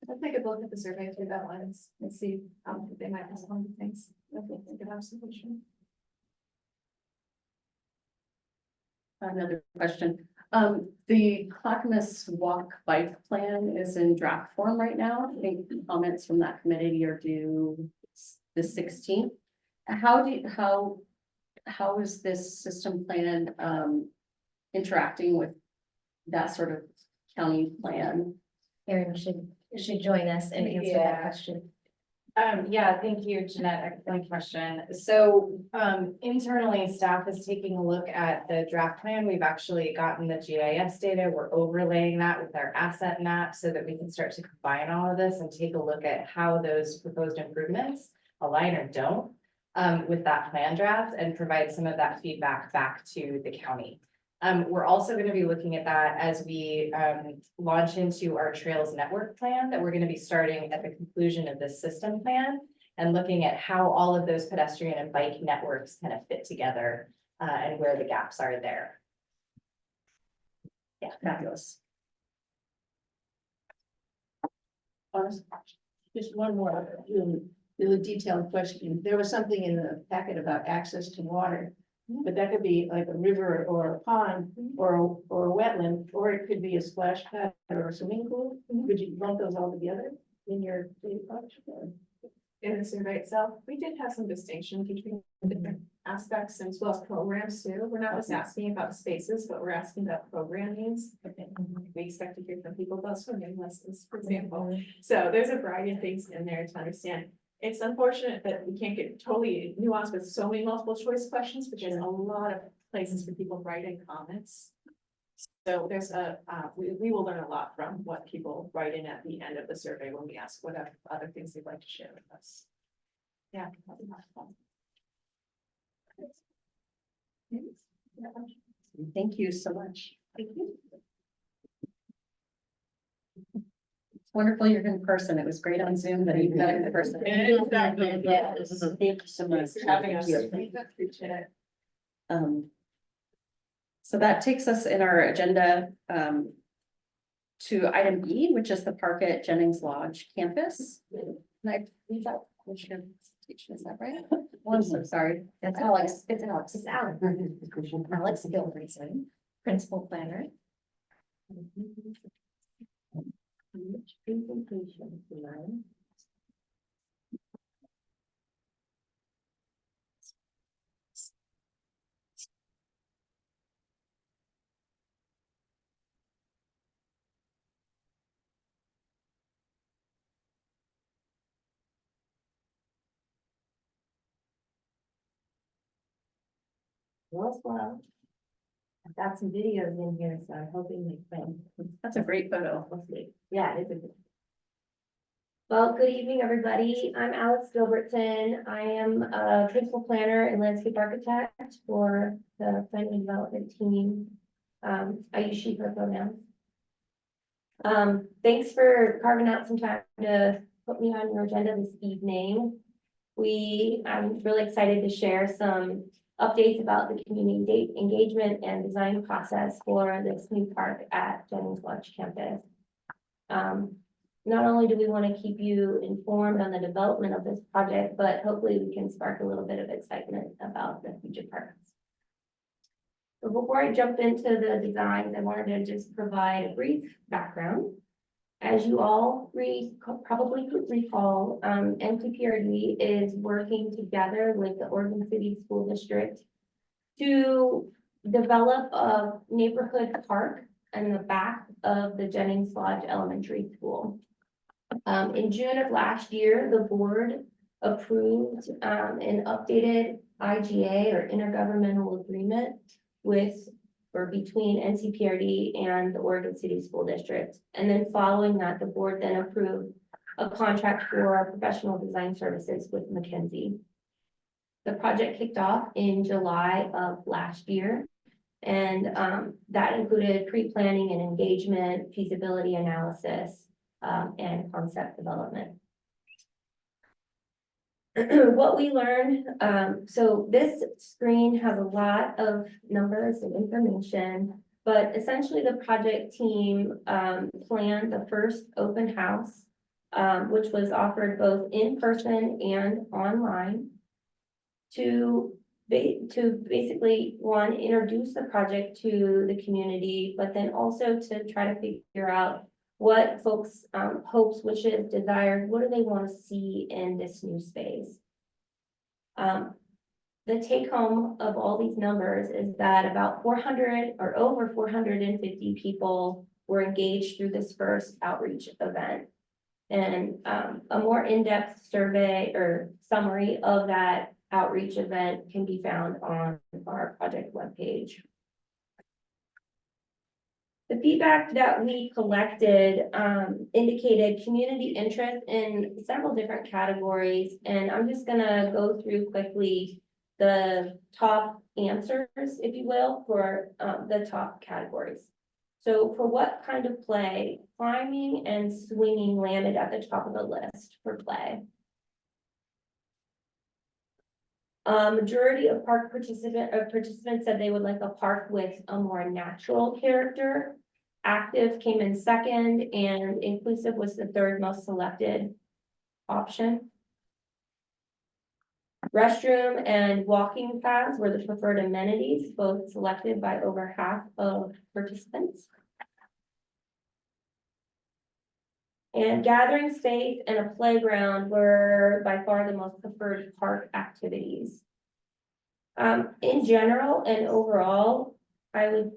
Let's take a look at the survey through that lens and see how they might respond to things. Okay, I could have a solution. Another question. The Clackamas Walk Bike Plan is in draft form right now. I think comments from that committee are due the 16th. How is this system plan interacting with that sort of county plan? Erin should join us and answer that Yeah. question. Yeah, thank you, Jeanette. Excellent question. So, internally, staff is taking a look at the draft plan. We've actually gotten the GIS data. We're overlaying that with our asset map so that we can start to combine all of this and take a look at how those proposed improvements align or don't with that plan draft and provide some of that feedback back to the county. We're also going to be looking at that as we launch into our Trails Network plan that we're going to be starting at the conclusion of this system plan and looking at how all of those pedestrian and bike networks kind of fit together and where the gaps are there. Yeah, fabulous. Honest, just one more really detailed question. There was something in the packet about access to water. But that could be like a river or a pond or a wetland, or it could be a splash pad or a swimming pool. Could you lump those all together in your data collection? In the survey itself, we did have some distinction between different aspects as well as programs too. We're not just asking about spaces, but we're asking about program needs. We expect to hear from people about swimming lessons, for example. So there's a variety of things in there to understand. It's unfortunate that we can't get totally nuanced with so many multiple choice questions, but there's a lot of places for people writing comments. So there's we will learn a lot from what people write in at the end of the survey when we ask what other things they'd like to share with us. Yeah. That'd be fun. Thank you so much. Thank you. It's wonderful you're in person. It was great on Zoom, but you got in person. Exactly. Yeah, thank you so much. Thanks for having us. Thank you. Appreciate it. So that takes us in our agenda to item E, which is the park at Jennings Lodge campus. And I believe that Commissioner, is that right? Oh, I'm so sorry. That's Alex. It's Alex. It's Alex. Alex Gilbertson, principal planner. Which presentation line? Well, I've got some videos in here, so I'm hoping they can. That's a great photo. Yeah, it is a good. Well, good evening, everybody. I'm Alex Gilbertson. I am a principal planner and landscape architect for the planning and development team. I use she, her pronouns. Thanks for carving out some time to put me on your agenda this evening. I'm really excited to share some updates about the community engagement and design process for this new park at Jennings Lodge campus. Not only do we want to keep you informed on the development of this project, but hopefully we can spark a little bit of excitement about the future parks. So before I jump into the designs, I wanted to just provide a brief background. As you all probably recall, NCPRD is working together with the Oregon City School District to develop a neighborhood park in the back of the Jennings Lodge Elementary School. In June of last year, the board approved an updated IGA or intergovernmental agreement between NCPRD and the Oregon City School District. And then following that, the board then approved a contract for professional design services with McKinsey. The project kicked off in July of last year. And that included pre-planning and engagement, feasibility analysis, and concept development. what we learned, so this screen has a lot of numbers and information, but essentially the project team, planned the first open house, which was offered both in person and online to basically, one, introduce the project to the community, but then also to try to figure out what folks, hopes, wishes, desires, what do they want to see in this new space? The take home of all these numbers is that about 400 or over 450 people were engaged through this first outreach event. And a more in-depth survey or summary of that outreach event can be found on our project webpage. The feedback that we collected indicated community interest in several different categories, and I'm just gonna go through quickly the top answers, if you will, for the top categories. So for what kind of play, climbing and swinging landed at the top of the list for play. Majority of park participants said they would like a park with a more natural character. Active came in second, and inclusive was the third most selected option. Restroom and walking paths were the preferred amenities, both selected by over half of participants. And gathering space and a playground were by far the most preferred park activities. In general and overall, I would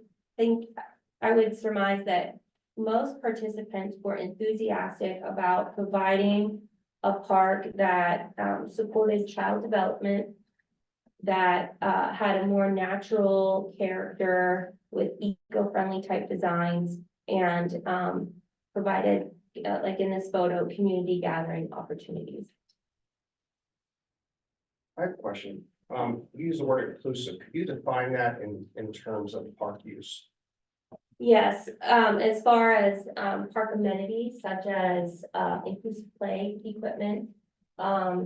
surmise that most participants were enthusiastic about providing a park that supported child development, that had a more natural character with eco-friendly type designs, and provided, like in this photo, community gathering opportunities. I have a question. You use the word inclusive. Could you define that in terms of park use? Yes, as far as park amenities such as inclusive play equipment, the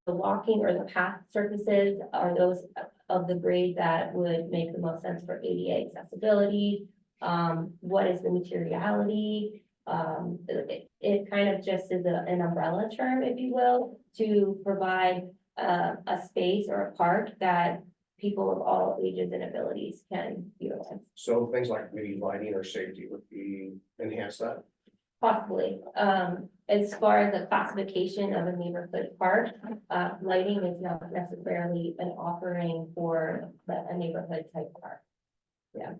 walking or the path surfaces are those of the grade that would make the most sense for ADA accessibility. What is the materiality? It kind of just is an umbrella term, if you will, to provide a space or a park that people of all ages and abilities can utilize. So things like maybe lighting or safety would be enhance that? Possibly. As far as the classification of a neighborhood park, lighting is not necessarily an offering for a neighborhood type park. Yeah.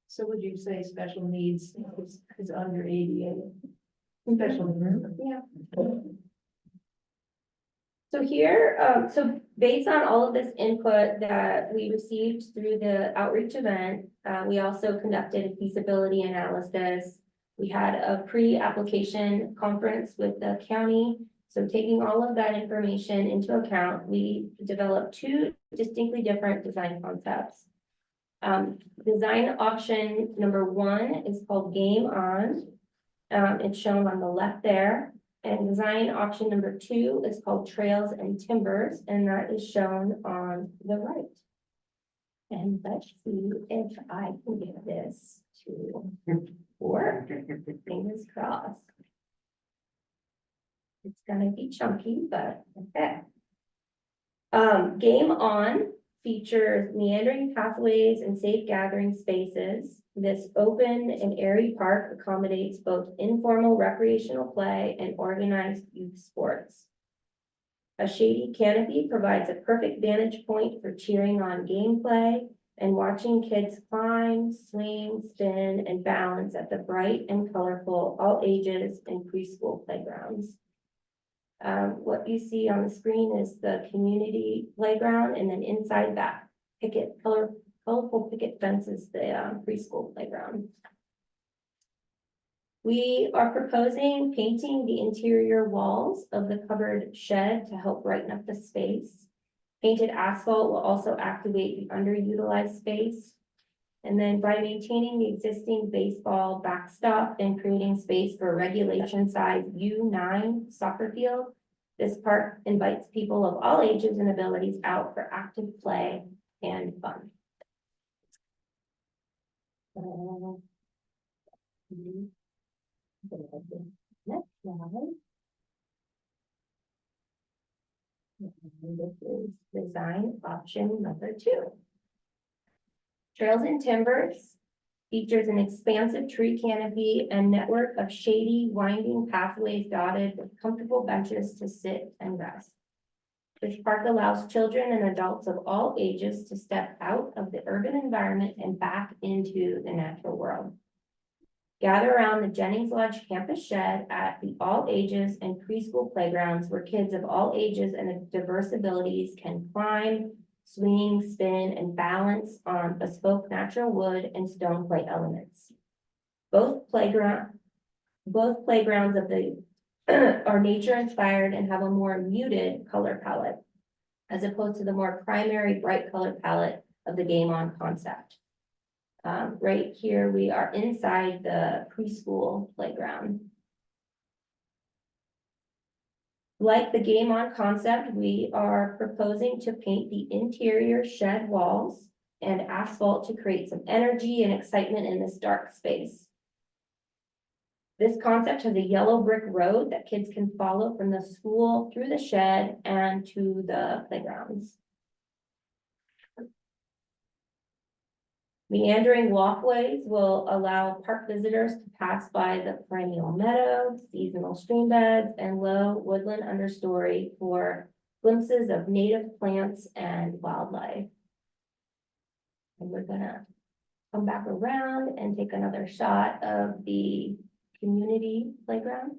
So would you say special needs is under ADA? Special. Yeah. So here, so based on all of this input that we received through the outreach event, we also conducted a feasibility analysis. We had a pre-application conference with the county. So taking all of that information into account, we developed two distinctly different design concepts. Design option number one is called Game On. It's shown on the left there. And design option number two is called Trails and Timbers, and that is shown on the right. And let's see if I can get this to work. Fingers crossed. It's gonna be chunky, but okay. Game On features meandering pathways and safe gathering spaces. This open and airy park accommodates both informal recreational play and organized youth sports. A shady canopy provides a perfect vantage point for cheering on gameplay and watching kids climb, swing, spin, and balance at the bright and colorful all ages and preschool playgrounds. What you see on the screen is the community playground, and then inside that colorful picket fence is the preschool playground. We are proposing painting the interior walls of the covered shed to help brighten up the space. Painted asphalt will also activate the underutilized space. And then by maintaining the existing baseball backstop and creating space for regulation size U9 soccer field, this park invites people of all ages and abilities out for active play and fun. Next slide. And this is design option number 2. Trails and Timbers features an expansive tree canopy and network of shady, winding pathways dotted with comfortable benches to sit and rest. This park allows children and adults of all ages to step out of the urban environment and back into the natural world. Gather around the Jennings Lodge campus shed at the all ages and preschool playgrounds where kids of all ages and diverse abilities can climb, swing, spin, and balance on bespoke natural wood and stone play elements. Both playgrounds of the are nature inspired and have a more muted color palette, as opposed to the more primary bright color palette of the Game On concept. Right here, we are inside the preschool playground. Like the Game On concept, we are proposing to paint the interior shed walls and asphalt to create some energy and excitement in this dark space. This concept has a yellow brick road that kids can follow from the school through the shed and to the playgrounds. Meandering walkways will allow park visitors to pass by the perennial meadow, seasonal stream beds, and low woodland understory for glimpses of native plants and wildlife. And we're gonna come back around and take another shot of the community playground.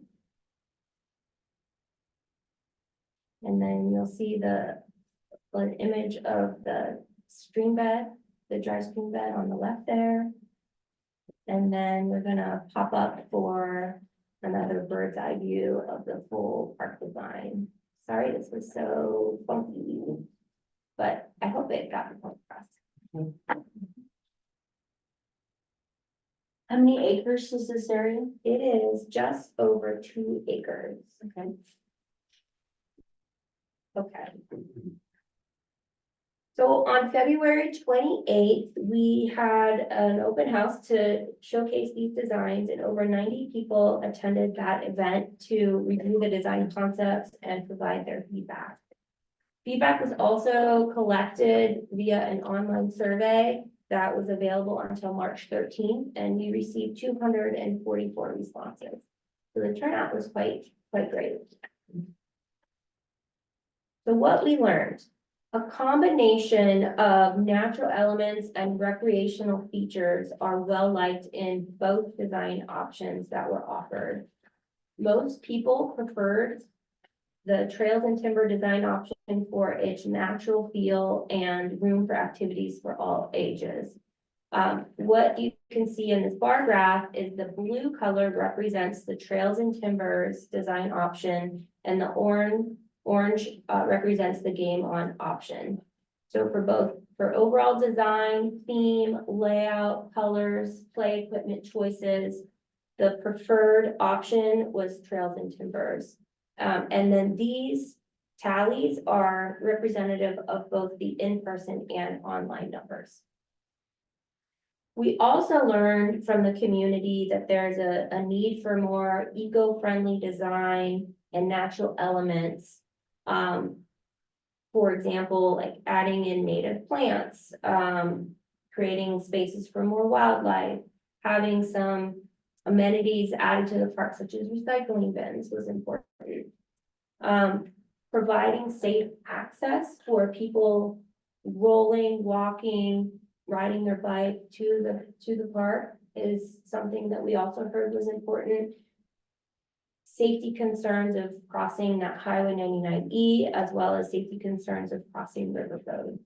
And then you'll see an image of the stream bed, the dry stream bed on the left there. And then we're gonna pop up for another bird's eye view of the full park design. Sorry, this was so funky, but I hope it got the point across. How many acres is this area? It is just over 2 acres. Okay. Okay. So on February 28th, we had an open house to showcase these designs, and over 90 people attended that event to review the design concepts and provide their feedback. Feedback was also collected via an online survey that was available until March 13th, and we received 244 responses. So the turnout was quite great. So what we learned, a combination of natural elements and recreational features are well liked in both design options that were offered. Most people preferred the Trails and Timber design option for its natural feel and room for activities for all ages. What you can see in this bar graph is the blue color represents the Trails and Timbers design option, and the orange represents the Game On option. So for overall design, theme, layout, colors, play equipment choices, the preferred option was Trails and Timbers. And then these tallies are representative of both the in-person and online numbers. We also learned from the community that there's a need for more eco-friendly design and natural elements. For example, like adding in native plants, creating spaces for more wildlife, having some amenities added to the park, such as recycling bins, was important. Providing safe access for people rolling, walking, riding their bike to the park is something that we also heard was important. Safety concerns of crossing that Highway 99E, as well as safety concerns of crossing River Road.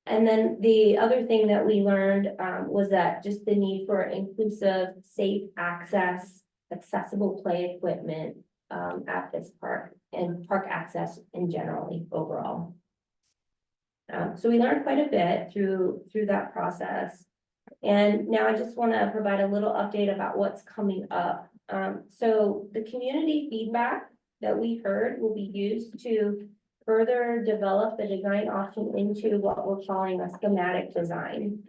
And then the other thing that we learned was that just the need for inclusive, safe access, accessible play equipment at this park, and park access in generally overall. So we learned quite a bit through that process. And now I just want to provide a little update about what's coming up. So the community feedback that we heard will be used to further develop the design option into what we're calling a schematic design.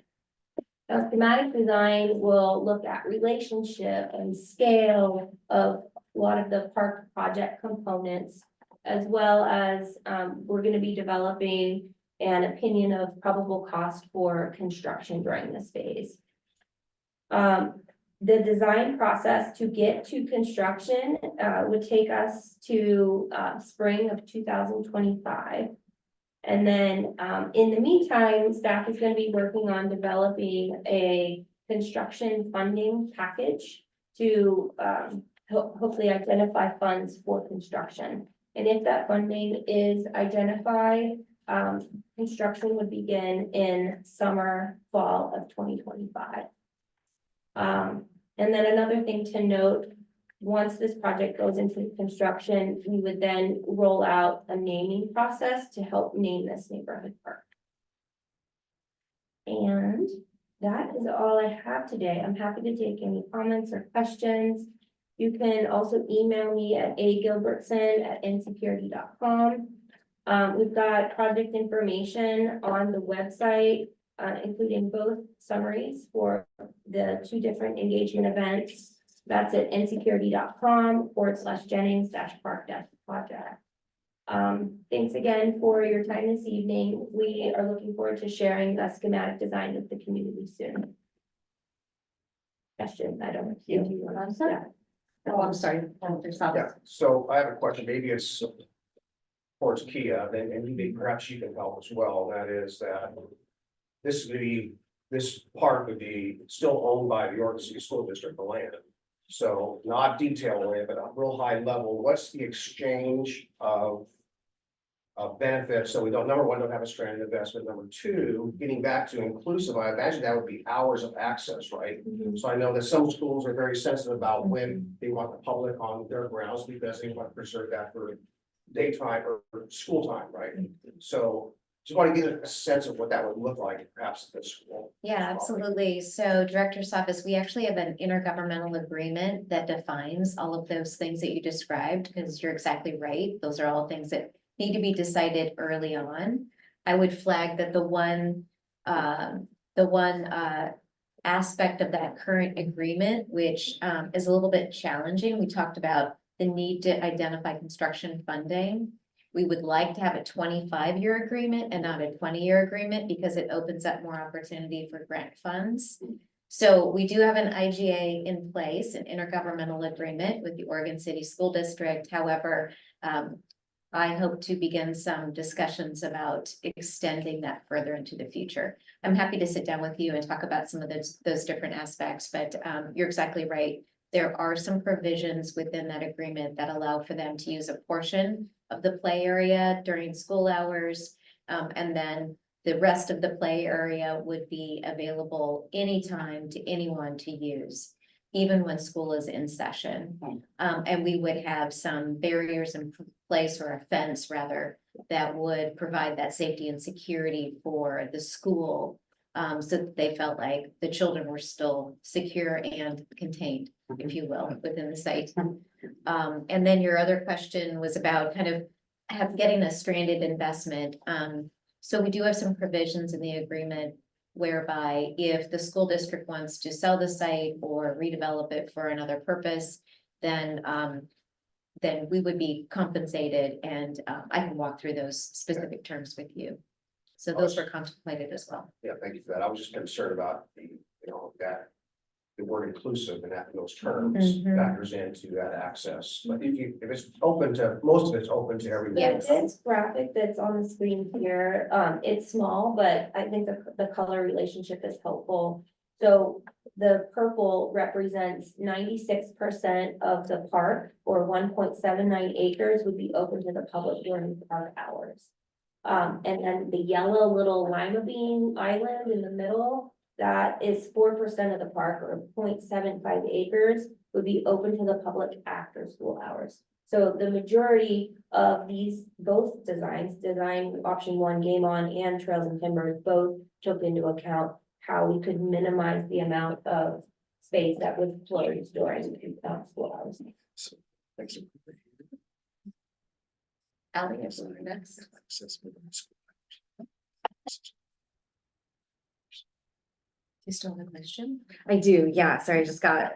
Now, schematic design will look at relationship and scale of a lot of the park project components, as well as we're going to be developing an opinion of probable cost for construction during this phase. The design process to get to construction would take us to spring of 2025. And then in the meantime, staff is going to be working on developing a construction funding package to hopefully identify funds for construction. And if that funding is identified, construction would begin in summer, fall of 2025. And then another thing to note, once this project goes into construction, we would then roll out a naming process to help name this neighborhood park. And that is all I have today. I'm happy to take any comments or questions. You can also email me at agilbertson@ncprd.com. We've got project information on the website, including both summaries for the 2 different engagement events. That's at ncprd.com/Jennings-park-project. Thanks again for your time this evening. We are looking forward to sharing the schematic design with the community soon. Questions? I don't see you. Oh, I'm sorry. Yeah, so I have a question, maybe it's towards Kia, and perhaps you can help as well, that is that this park would be still owned by the Oregon City School District, the land. So not detail land, but a real high level, what's the exchange of benefits? So we don't, number one, don't have a stranded investment. Number two, getting back to inclusive, I imagine that would be hours of access, right? So I know that some schools are very sensitive about when they want the public on their grounds because they want to preserve that for daytime or school time, right? So just want to get a sense of what that would look like perhaps at the school. Yeah, absolutely. So Director's Office, we actually have an intergovernmental agreement that defines all of those things that you described, because you're exactly right. Those are all things that need to be decided early on. I would flag that the one aspect of that current agreement, which is a little bit challenging, we talked about the need to identify construction funding. We would like to have a 25-year agreement and not a 20-year agreement because it opens up more opportunity for grant funds. So we do have an IGA in place, an intergovernmental agreement with the Oregon City School District. However, I hope to begin some discussions about extending that further into the future. I'm happy to sit down with you and talk about some of those different aspects, but you're exactly right. There are some provisions within that agreement that allow for them to use a portion of the play area during school hours. And then the rest of the play area would be available anytime to anyone to use, even when school is in session. And we would have some barriers in place, or a fence rather, that would provide that safety and security for the school. So that they felt like the children were still secure and contained, if you will, within the site. And then your other question was about kind of getting a stranded investment. So we do have some provisions in the agreement whereby if the school district wants to sell the site or redevelop it for another purpose, then we would be compensated, and I can walk through those specific terms with you. So those were contemplated as well. Yeah, thank you for that. I was just concerned about that the word inclusive and that those terms factors into that access. But if it's open to, most of it's open to everyone. Yeah, this graphic that's on the screen here, it's small, but I think the color relationship is helpful. So the purple represents 96% of the park, or 1.79 acres, would be open to the public during park hours. And then the yellow little lima bean island in the middle, that is 4% of the park, or 0.75 acres, would be open to the public after school hours. So the majority of these, both designs, design option one, Game On, and Trails and Timbers, both took into account how we could minimize the amount of space that was closed during school hours. Ally, you're next. You still have a question? I do, yeah, sorry,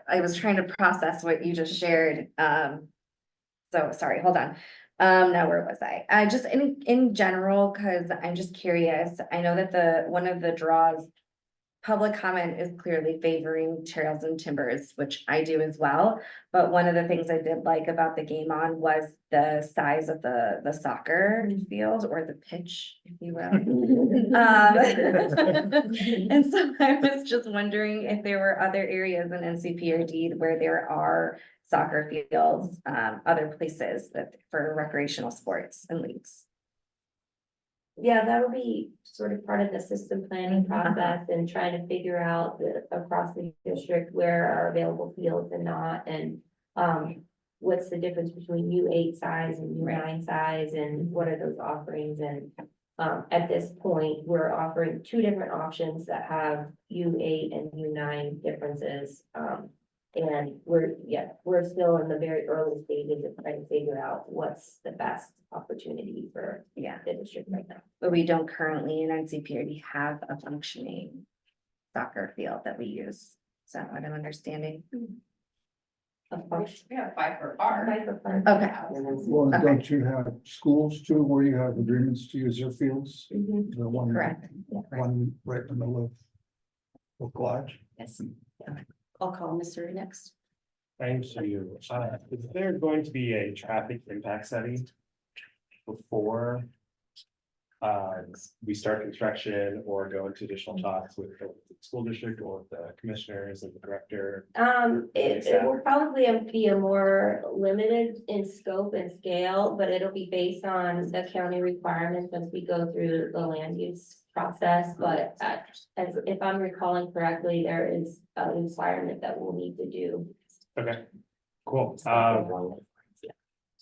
I was trying to process what you just shared, so sorry, hold on. Now where was I? Just in general, cause I'm just curious, I know that one of the draws. Public comment is clearly favoring Trails and Timbers, which I do as well, but one of the things I did like about the Game On was the size of the soccer field or the pitch, if you will. And so I was just wondering if there were other areas in NCPRD where there are soccer fields, other places that for recreational sports and leagues. Yeah, that'll be sort of part of the system planning process and trying to figure out across the district where are available fields and not, and what's the difference between U8 size and U9 size, and what are those offerings? And at this point, we're offering two different options that have U8 and U9 differences. And we're still in the very early stages of trying to figure out what's the best opportunity for the district right now. But we don't currently in NCPRD have a functioning soccer field that we use. Is that what I'm understanding? Of course. We have 5 for bar. Okay. Well, don't you have schools too, where you have agreements to use their fields? Mhm. The one, Correct. one right in the middle of Lodge. Yes. I'll call Mr. next. Thank you. Is there going to be a traffic impact study before we start construction or go into additional talks with the school district or the commissioners and the director? It will probably be a more limited in scope and scale, but it'll be based on the county requirements as we go through the land use process. But as if I'm recalling correctly, there is an requirement that we'll need to do. Okay, cool.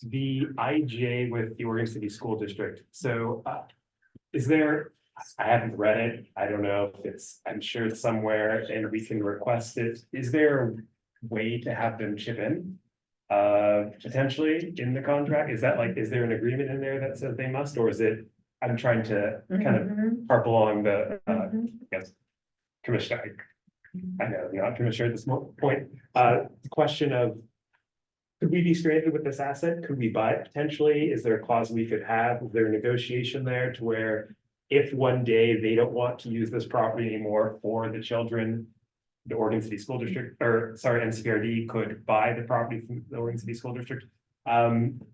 The IGA with the Oregon City School District, so is there, I haven't read it, I don't know if it's, I'm sure it's somewhere and we can request it. Is there a way to have them chip in? Potentially in the contract, is that like, is there an agreement in there that says they must, or is it, I'm trying to kind of harp along the, yes, commissioner. I know, I'm not commissioner at this point, the question of, could we be stranded with this asset? Could we buy it potentially? Is there a clause we could have? Is there a negotiation there to where if one day they don't want to use this property anymore for the children, the Oregon City School District, or sorry, NCPRD could buy the property from the Oregon City School District? Community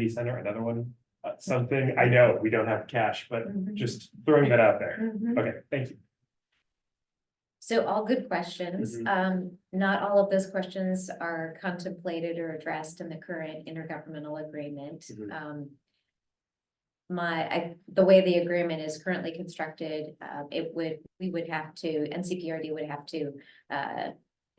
center, another one, something, I know we don't have cash, but just throwing that out there. Okay, thank you. So all good questions. Not all of those questions are contemplated or addressed in the current intergovernmental agreement. The way the agreement is currently constructed, NCPRD would have to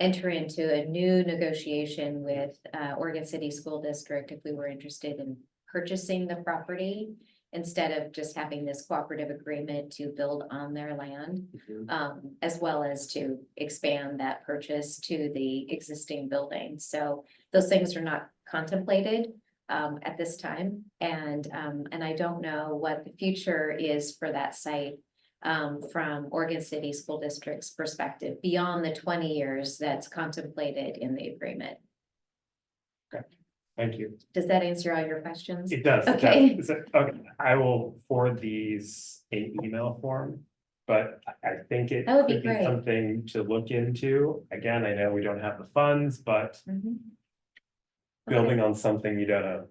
enter into a new negotiation with Oregon City School District if we were interested in purchasing the property, instead of just having this cooperative agreement to build on their land, as well as to expand that purchase to the existing building. So those things are not contemplated at this time. And I don't know what the future is for that site from Oregon City School District's perspective, beyond the 20 years that's contemplated in the agreement. Thank you. Does that answer all your questions? It does. Okay. Okay, I will forward these in email form, but I think it That would be could be great. something to look into. Again, I know we don't have the funds, but building on something you don't know.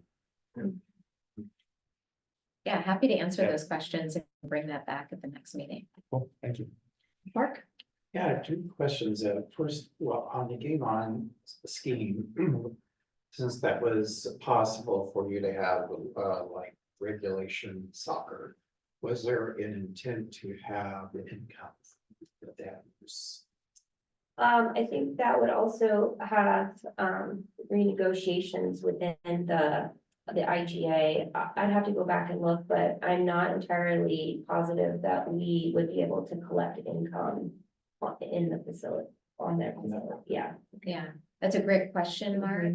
Yeah, happy to answer Yeah. those questions and bring that back at the next meeting. Cool, thank you. Mark? Yeah, 2 questions. First, well, on the Game On scheme, since that was possible for you to have like regulation soccer, was there an intent to have an income that was I think that would also have, renegotiations within the IGA. I'd have to go back and look, but I'm not entirely positive that we would be able to collect income in the facility, on their facility, yeah. Yeah, that's a great question, Mark.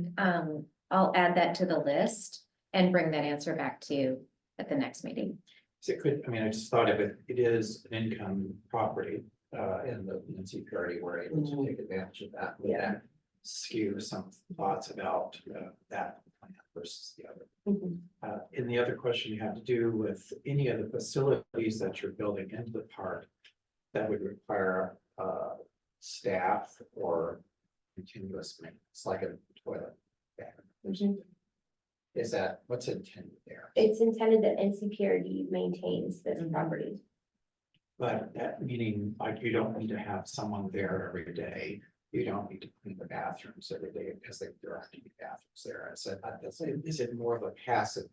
I'll add that to the list and bring that answer back to you at the next meeting. So it could, I mean, I just thought of it, it is an income property, in the NCPRD, we're able to take advantage of that. Would that skew some thoughts about, that plan versus the other? And the other question you have to do with any of the facilities that you're building into the park that would require, staff or continuous maintenance, like a toilet. Is that, what's intended there? It's intended that NCPRD maintains this property. But that meaning, like, you don't need to have someone there every day. You don't need to clean the bathrooms every day because there are to be bathrooms there. I said, is it more of a passive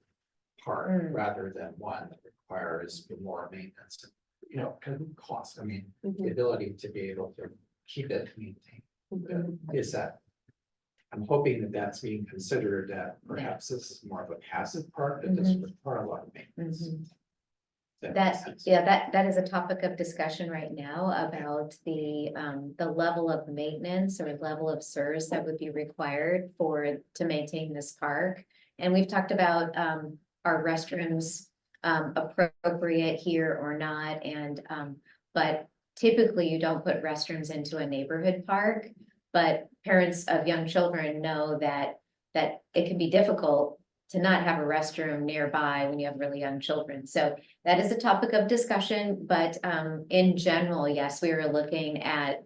part rather than one that requires more maintenance? You know, kind of cost, I mean, the ability to be able to keep it maintained. Is that? I'm hoping that that's being considered, that perhaps this is more of a passive part, that doesn't require a lot of maintenance. That is a topic of discussion right now about the level of maintenance or level of service that would be required to maintain this park. And we've talked about, our restrooms, appropriate here or not, and, but typically you don't put restrooms into a neighborhood park. But parents of young children know that it can be difficult to not have a restroom nearby when you have really young children. So that is a topic of discussion, but in general, yes, we are looking at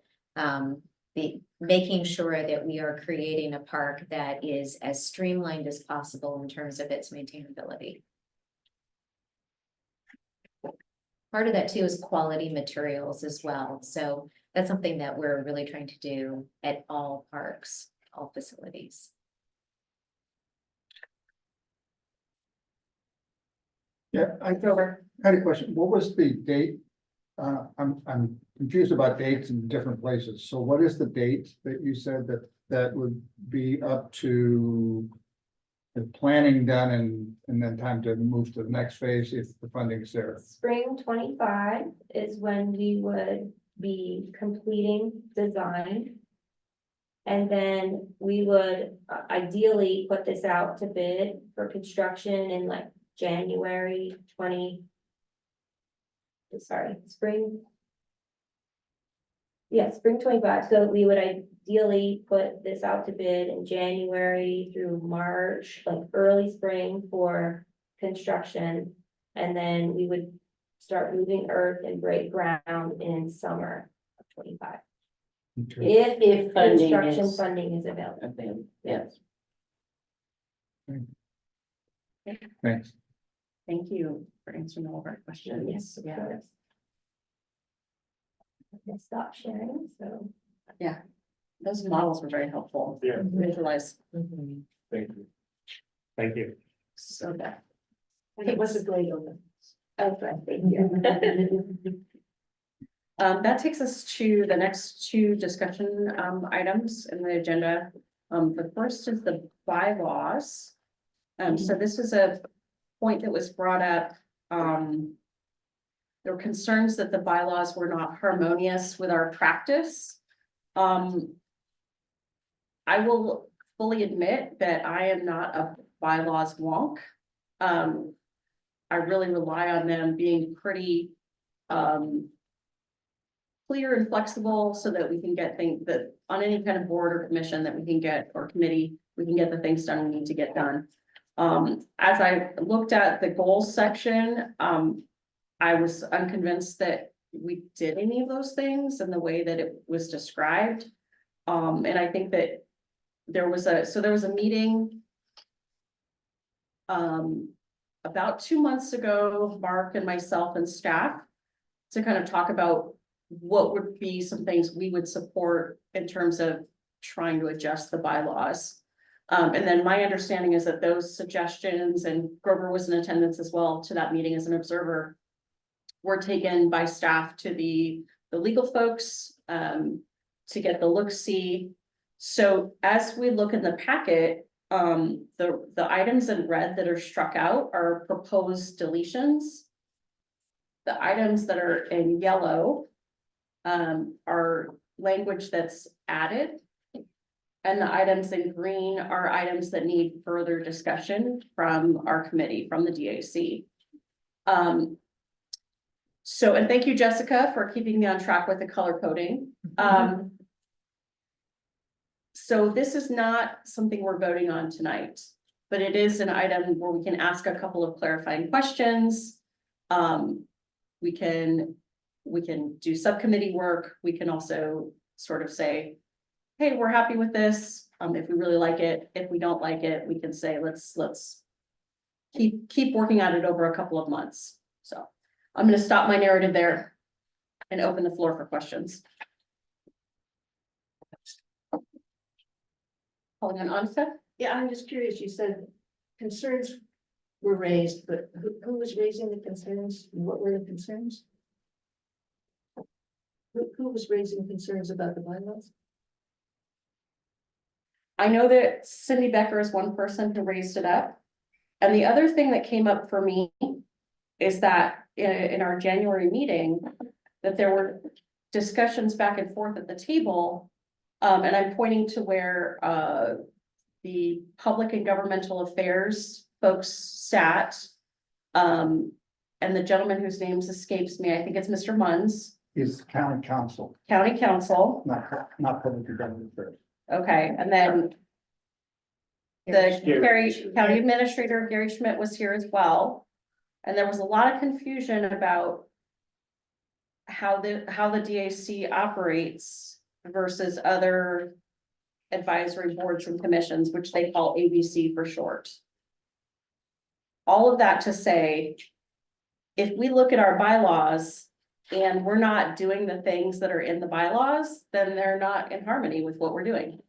making sure that we are creating a park that is as streamlined as possible in terms of its maintainability. Part of that too is quality materials as well. So that's something that we're really trying to do at all parks, all facilities. Yeah, I had a question. What was the date? I'm confused about dates in different places. So what is the date that you said that would be up to the planning done and then time to move to the next phase if the funding is there? Spring 25 is when we would be completing design. And then we would ideally put this out to bid for construction in like January spring. Yeah, spring 25. So we would ideally put this out to bid in January through March, like early spring for construction. And then we would start moving earth and break ground in summer of 25. Okay. If construction funding is available. Yes. Thanks. Thank you for answering all of our questions. Yes, of course. Okay, stop sharing, so. Yeah, those models were very helpful. Yeah. Visualize. Thank you. Thank you. So that. And it was a great open. Okay, thank you. That takes us to the next two discussion items in the agenda. The first is the bylaws. So this is a point that was brought up. There were concerns that the bylaws were not harmonious with our practice. I will fully admit that I am not a bylaws wonk. I really rely on them being pretty clear and flexible so that we can get things that on any kind of board or commission that we can get, or committee, we can get the things done we need to get done. As I looked at the goals section, I was unconvinced that we did any of those things in the way that it was described. And I think that there was a meeting about 2 months ago, Mark and myself and staff, to kind of talk about what would be some things we would support in terms of trying to adjust the bylaws. And then my understanding is that those suggestions, and Grover was in attendance as well to that meeting as an observer, were taken by staff to the legal folks to get the look-see. So as we look in the packet, the items in red that are struck out are proposed deletions. The items that are in yellow are language that's added. And the items in green are items that need further discussion from our committee, from the DAC. So, and thank you, Jessica, for keeping me on track with the color coding. So this is not something we're voting on tonight, but it is an item where we can ask a couple of clarifying questions. We can do subcommittee work. We can also sort of say, hey, we're happy with this. If we really like it, if we don't like it, we can say, let's keep working at it over a couple of months. So I'm going to stop my narrative there and open the floor for questions. Calling on Ansa? Yeah, I'm just curious, you said concerns were raised, but who was raising the concerns? What were the concerns? Who was raising concerns about the bylaws? I know that Cindy Becker is one person who raised it up. And the other thing that came up for me is that in our January meeting, that there were discussions back and forth at the table. And I'm pointing to where the public and governmental affairs folks sat. And the gentleman whose name escapes me, I think it's Mr. Munns. Is county council, County council, not public government affairs. okay, and then the county administrator, Gary Schmidt, was here as well. And there was a lot of confusion about how the DAC operates versus other advisory boards and commissions, which they call ABC for short. All of that to say, if we look at our bylaws and we're not doing the things that are in the bylaws, then they're not in harmony with what we're doing.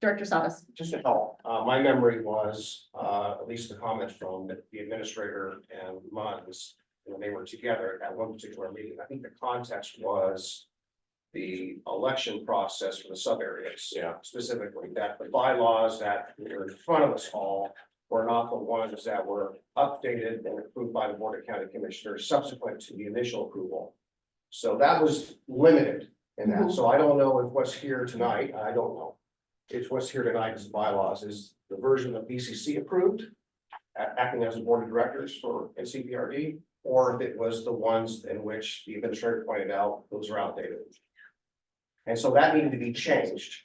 Director Savas. Just to help, my memory was, at least the comments from the administrator and Munns, when they were together at one particular meeting. I think the context was the election process for the sub areas. Yeah. Specifically, that the bylaws that were in front of us all were not the ones that were updated and approved by the Board of County Commissioners subsequent to the initial approval. So that was limited in that. So I don't know if what's here tonight, I don't know. If what's here tonight is bylaws, is the version of BCC approved, acting as the board of directors for NCPRD, or if it was the ones in which the administrator pointed out, those are outdated. And so that needed to be changed.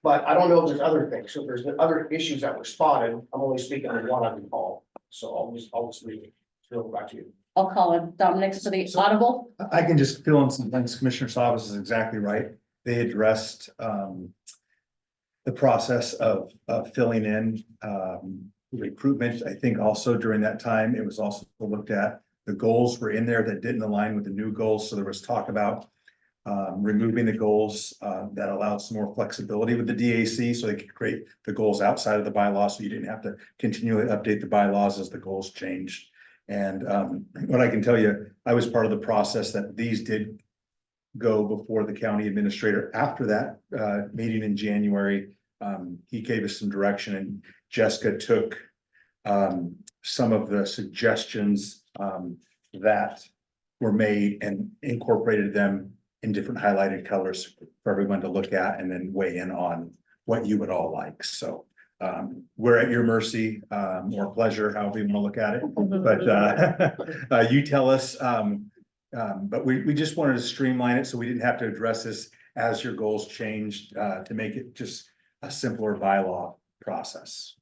But I don't know if there's other things. So if there's other issues that were spotted, I'm only speaking on one I can call. So I'll just leave it. Throw it back to you. I'll call on Dominic for the audible. I can just fill in some things. Commissioner Savas is exactly right. They addressed the process of filling in recruitment. I think also during that time, it was also looked at, the goals were in there that didn't align with the new goals. So there was talk about removing the goals that allowed some more flexibility with the DAC, so they could create the goals outside of the bylaws, so you didn't have to continually update the bylaws as the goals changed. And what I can tell you, I was part of the process that these did go before the county administrator. After that meeting in January, he gave us some direction, and Jessica took some of the suggestions that were made and incorporated them in different highlighted colors for everyone to look at and then weigh in on what you would all like. So we're at your mercy, or pleasure, however you want to look at it. But you tell us. But we just wanted to streamline it so we didn't have to address this as your goals changed to make it just a simpler bylaw process.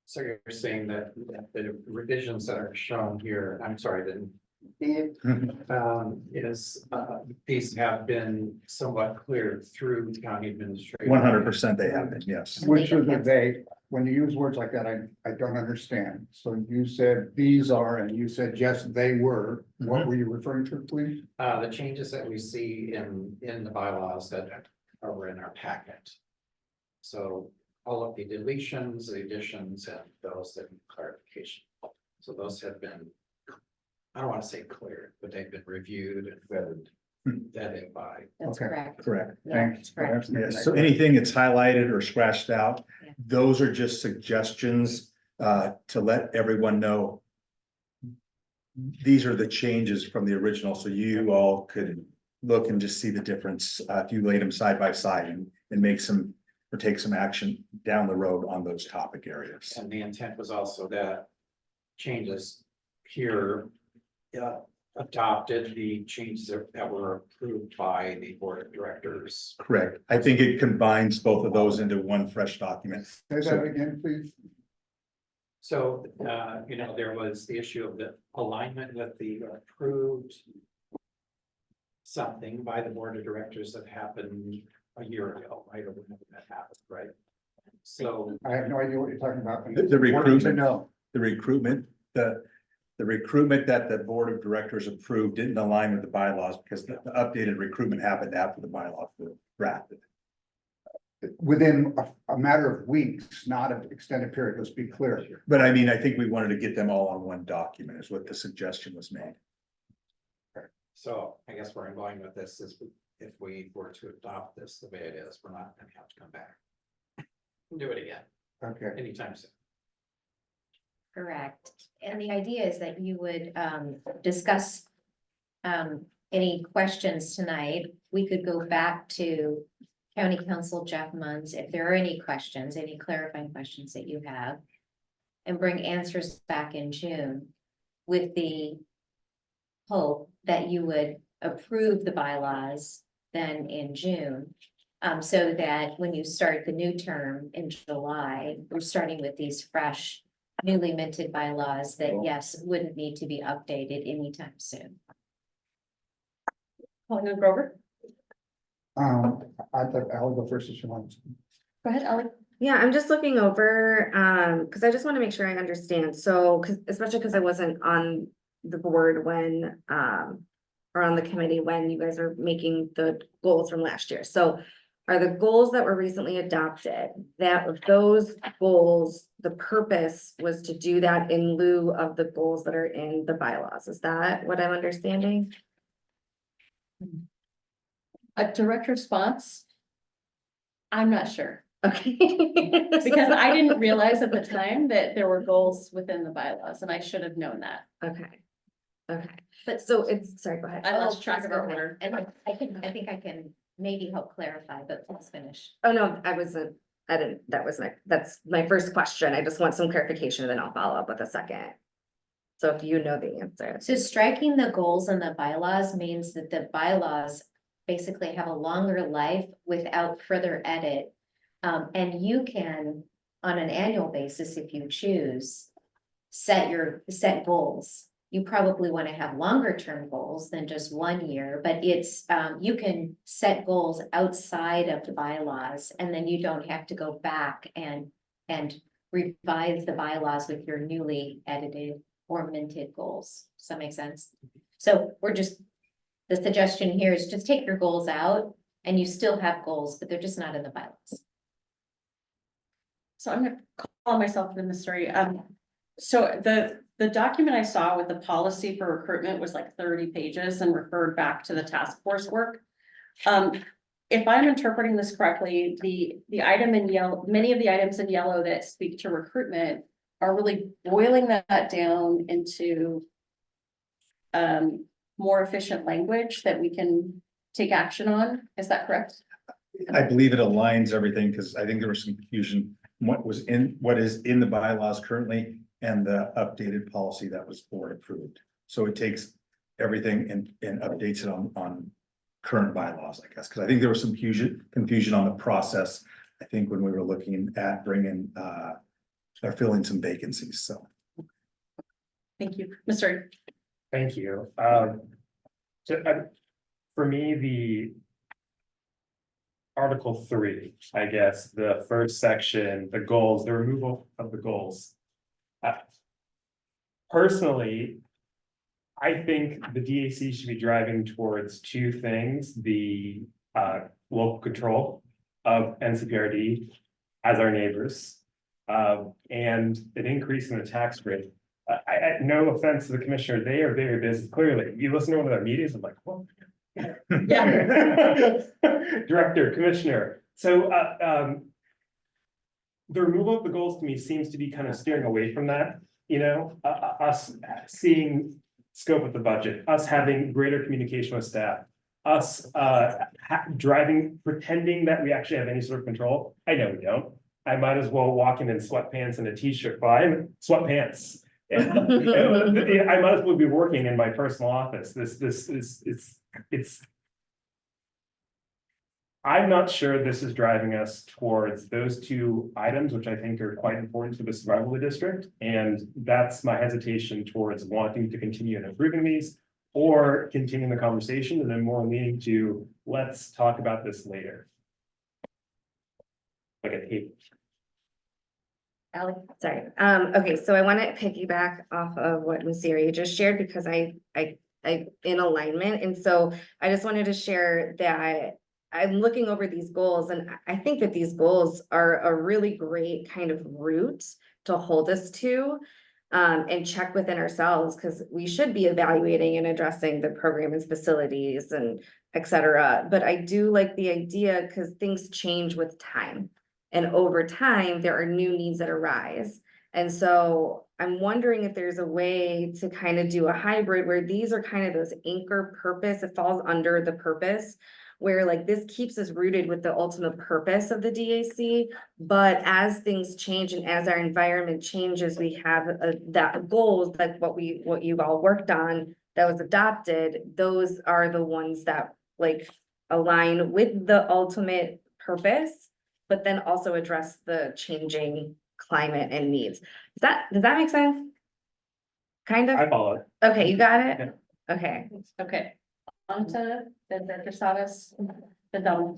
So you're saying that the revisions that are shown here, I'm sorry, these have been somewhat cleared through the county administration. 100% they have been, yes. Which are they, when you use words like that, I don't understand. So you said these are, and you said, yes, they were. What were you referring to, please? The changes that we see in the bylaws that are in our packet. So all of the deletions, the additions, and those that need clarification. So those have been I don't want to say cleared, but they've been reviewed and vetted by. That's Okay. correct. Correct. Yeah, Thanks. that's correct. Yes, so anything that's highlighted or scratched out, Yeah. those are just suggestions to let everyone know. These are the changes from the original, so you all could look and just see the difference if you laid them side by side and make some or take some action down the road on those topic areas. And the intent was also that changes here. Adopted the changes that were approved by the board of directors. Correct. I think it combines both of those into one fresh document. Say that again, please. So, there was the issue of the alignment with the approved. Something by the board of directors that happened a year ago, right, or whenever that happened, right? So. I have no idea what you're talking about. The recruitment, No. the recruitment that the board of directors approved didn't align with the bylaws because the updated recruitment happened after the bylaws were drafted. Within a matter of weeks, not an extended period, let's be clear. But I mean, I think we wanted to get them all on one document is what the suggestion was made. So I guess where I'm going with this is if we were to adopt this the way it is, we're not gonna have to come back. And do it again Okay. anytime soon. Correct. And the idea is that you would discuss any questions tonight. We could go back to County Council Jeff Munns if there are any questions, any clarifying questions that you have. And bring answers back in June with the hope that you would approve the bylaws then in June. So that when you start the new term in July, we're starting with these fresh newly minted bylaws that, yes, wouldn't need to be updated anytime soon. Alderman Grover, I'll go first if you want. go ahead, Ellie. Yeah, I'm just looking over, because I just want to make sure I understand. So, especially because I wasn't on the board when, or on the committee when you guys are making the goals from last year. So are the goals that were recently adopted, that those goals, the purpose was to do that in lieu of the goals that are in the bylaws? Is that what I'm understanding? A direct response? I'm not sure, Okay. because I didn't realize at the time that there were goals within the bylaws, and I should have known that. Okay. Okay, But so it's, sorry, go ahead. I lost track please of go our ahead. order. And I think I can maybe help clarify, but let's finish. Oh, no, I didn't, that's my first question. I just want some clarification and then I'll follow up with a second. So if you know the answer. So striking the goals in the bylaws means that the bylaws basically have a longer life without further edit. And you can, on an annual basis, if you choose, set goals. You probably want to have longer term goals than just 1 year, but it's, you can set goals outside of the bylaws, and then you don't have to go back and revise the bylaws with your newly edited or minted goals. Does that make sense? So the suggestion here is just take your goals out and you still have goals, but they're just not in the bylaws. So I'm gonna call myself the mystery. So the document I saw with the policy for recruitment was like 30 pages and referred back to the task force work. If I'm interpreting this correctly, the item in yellow, many of the items in yellow that speak to recruitment are really boiling that down into more efficient language that we can take action on. Is that correct? I believe it aligns everything because I think there was some confusion. What is in the bylaws currently and the updated policy that was board approved. So it takes everything and updates it on current bylaws, I guess, because I think there was some confusion on the process. I think when we were looking at bringing or filling some vacancies, so. Thank you, Mr. Thank you. For me, the Article 3, I guess, the first section, the goals, the removal of the goals. Personally, I think the DAC should be driving towards two things: the local control of NCPRD as our neighbors, and an increase in the tax rate no offense to the commissioner, they are very busy, clearly. You listen to one of their meetings, I'm like, what? Yeah. Director, commissioner, so, the removal of the goals to me seems to be kind of steering away from that, you know, us seeing scope of the budget, us having greater communication with staff. Us, driving, pretending that we actually have any sort of control. I know we don't. I might as well walk in sweatpants and a t-shirt, but I'm sweatpants. And, I might as well be working in my personal office. It's. I'm not sure this is driving us towards those two items, which I think are quite important to the survival of the district. And that's my hesitation towards wanting to continue and improving these, or continuing the conversation, and then more leaning to, let's talk about this later. Like a tape. Ally, sorry. Okay, so I want to piggyback off of what Missiri just shared because I in alignment. And so I just wanted to share that I'm looking over these goals, and I think that these goals are a really great kind of route to hold us to. And check within ourselves, because we should be evaluating and addressing the program and facilities and et cetera. But I do like the idea because things change with time. And over time, there are new needs that arise. And so I'm wondering if there's a way to kind of do a hybrid where these are kind of those anchor purpose, it falls under the purpose, where like this keeps us rooted with the ultimate purpose of the DAC. But as things change and as our environment changes, we have that goals, like what you've all worked on that was adopted. Those are the ones that like align with the ultimate purpose, but then also address the changing climate and needs. Does that make sense? Kind of? I follow it. Okay, you got it? Okay. Okay. On to the Director Savas, the double.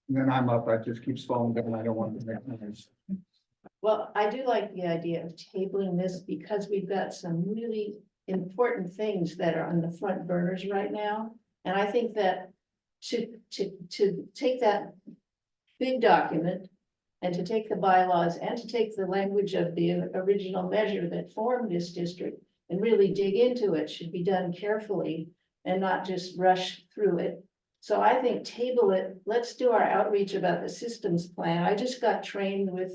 And then I'm up, I just keep falling down, I don't want to make noise. Well, I do like the idea of tabling this because we've got some really important things that are on the front burners right now. And I think that to take that big document and to take the bylaws and to take the language of the original measure that formed this district and really dig into it should be done carefully and not just rush through it. So I think table it, let's do our outreach about the systems plan. I just got trained with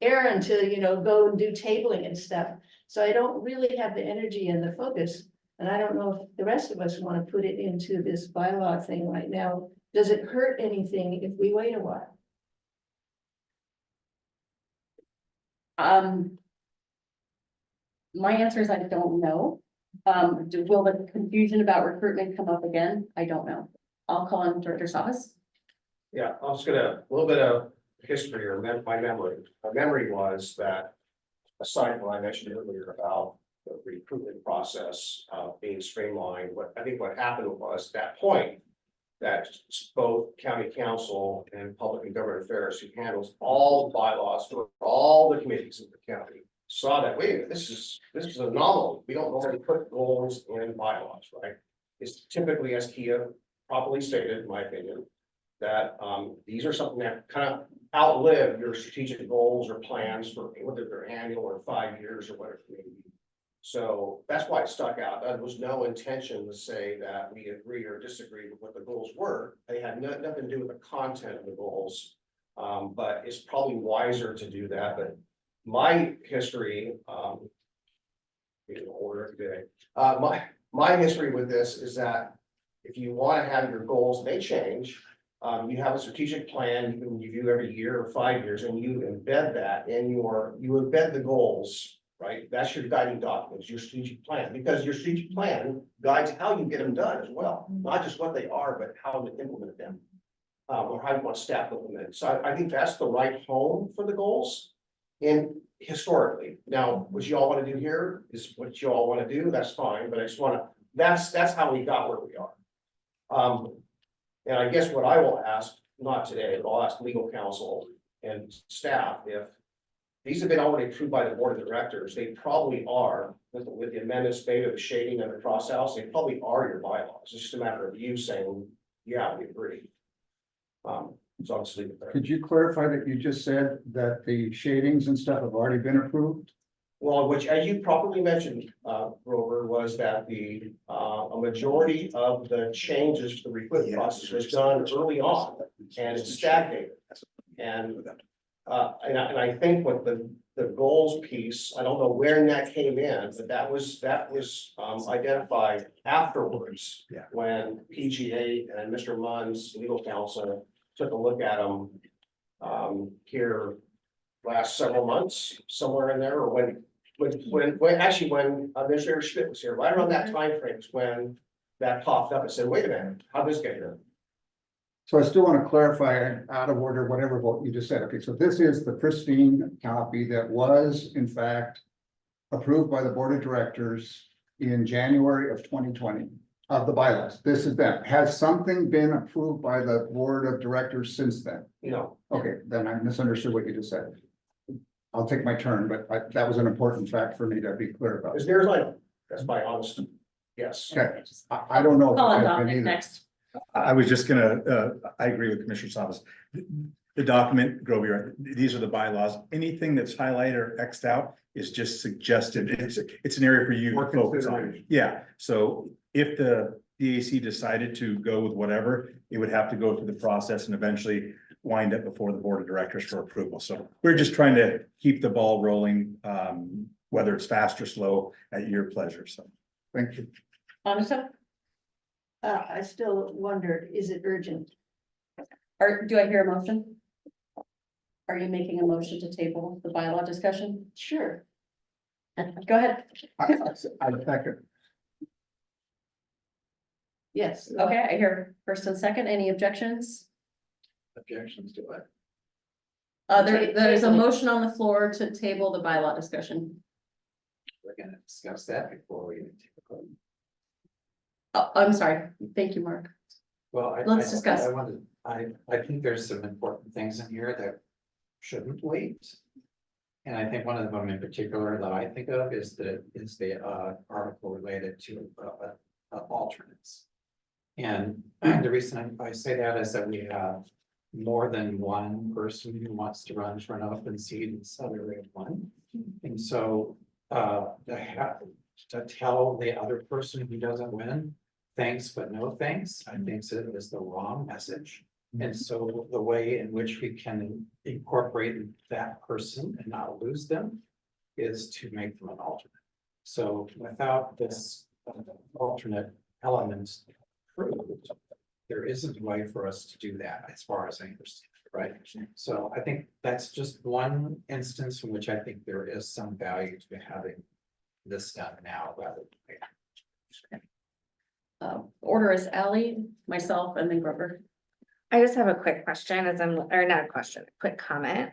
Aaron to, go and do tabling and stuff. So I don't really have the energy and the focus. And I don't know if the rest of us want to put it into this bylaw thing right now. Does it hurt anything if we wait a while? My answer is I don't know. Will the confusion about recruitment come up again? I don't know. I'll call on Director Savas. Yeah, I was gonna, a little bit of history or my memory. My memory was that, aside from what I mentioned earlier about the recruitment process being streamlined, what happened was at that point, that both county council and public and government affairs, who handles all the bylaws for all the committees in the county, saw that, wait a minute, this is an anomaly. We don't normally put goals in bylaws, right? It's typically, as Kia properly stated, in my opinion, that these are something that kind of outlive your strategic goals or plans for whether they're annual or 5 years or whatever it may be. So that's why it stuck out. There was no intention to say that we agree or disagree with what the goals were. They had nothing to do with the content of the goals. But it's probably wiser to do that. But my history, in order today, my history with this is that if you want to have your goals, they change. You have a strategic plan you can review every year or 5 years, and you embed that in you embed the goals, right? That's your guiding documents, your strategic plan, because your strategic plan guides how you get them done as well, not just what they are, but how to implement them, or how you want staff to implement it. So I think that's the right home for the goals. And historically, now what you all want to do here is what you all want to do. That's fine, but I just want to. That's how we got where we are. And I guess what I will ask, not today, but I'll ask legal counsel and staff, if these have been already approved by the board of directors, they probably are, with the amendments made of the shading and the cross outs, they probably are your bylaws. It's just a matter of you saying, yeah, we agree. So I'll just leave it there. Could you clarify that you just said that the shadings and stuff have already been approved? Well, which, as you properly mentioned, Grover, was that a majority of the changes to the recruitment process was done early on, and it's stagnated. And I think with the goals piece, I don't know where that came in, but that was identified afterwards. Yeah. When PGA and Mr. Munn's legal counsel took a look at them here last several months, somewhere in there, or when Administrator Schmidt was here, right around that time frame is when that popped up and said, wait a minute, how'd this get here? So I still want to clarify, out of order, whatever vote you just said. Okay, so this is the pristine copy that was in fact approved by the Board of Directors in January of 2020 of the bylaws. This is them. Has something been approved by the Board of Directors since then? No. Okay, then I misunderstood what you just said. I'll take my turn, but that was an important fact for me to be clear about. As near as I know, that's my honest guess. Okay, I don't know. if Call on it has been Dominic either. next. I was just gonna, I agree with Commissioner Sabas. The document, Grover, these are the bylaws. Anything that's highlighted or Xed out is just suggested. It's an area for you For to focus on. consideration. Yeah, so if the DAC decided to go with whatever, it would have to go through the process and eventually wind up before the Board of Directors for approval. So we're just trying to keep the ball rolling, whether it's fast or slow at your pleasure, so. Thank you. Anusha, I still wonder, is it urgent? or do I hear a motion? Are you making a motion to table the bylaw discussion? Sure. Go ahead. I second. Yes. Okay, I hear first and second. Any objections? Objections to it. There's a motion on the floor to table the bylaw discussion. We're gonna discuss that before we even take a vote. Oh, I'm sorry. Thank you, Mark. Well, Let's discuss. I think there's some important things in here that shouldn't wait. And I think one of them in particular that I think of is the article related to alternates. And the reason I say that is that we have more than one person who wants to run for an open seat in Southern one. And so to tell the other person who doesn't win, thanks, but no thanks, I think it is the wrong message. And so the way in which we can incorporate that person and not lose them is to make them an alternate. So without this alternate element approved, there isn't a way for us to do that, as far as I understand it, right? So I think that's just one instance in which I think there is some value to having this done now rather than later. Order is Ally, myself, and then Grover. I just have a quick question or not a question, a quick comment.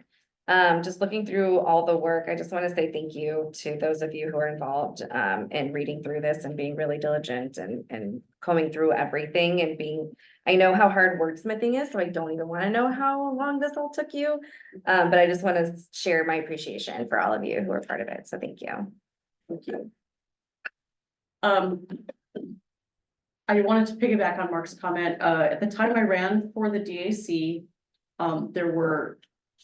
Just looking through all the work, I just want to say thank you to those of you who are involved in reading through this and being really diligent and combing through everything and I know how hard wordsmithing is, so I don't even want to know how long this all took you. But I just want to share my appreciation for all of you who are part of it. So thank you. Thank you. I wanted to piggyback on Mark's comment. At the time I ran for the DAC,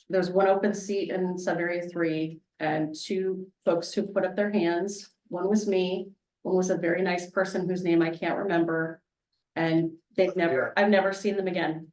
there's one open seat in sub-area 3 and 2 folks who put up their hands. One was me, one was a very nice person whose name I can't remember. And I've never seen them again.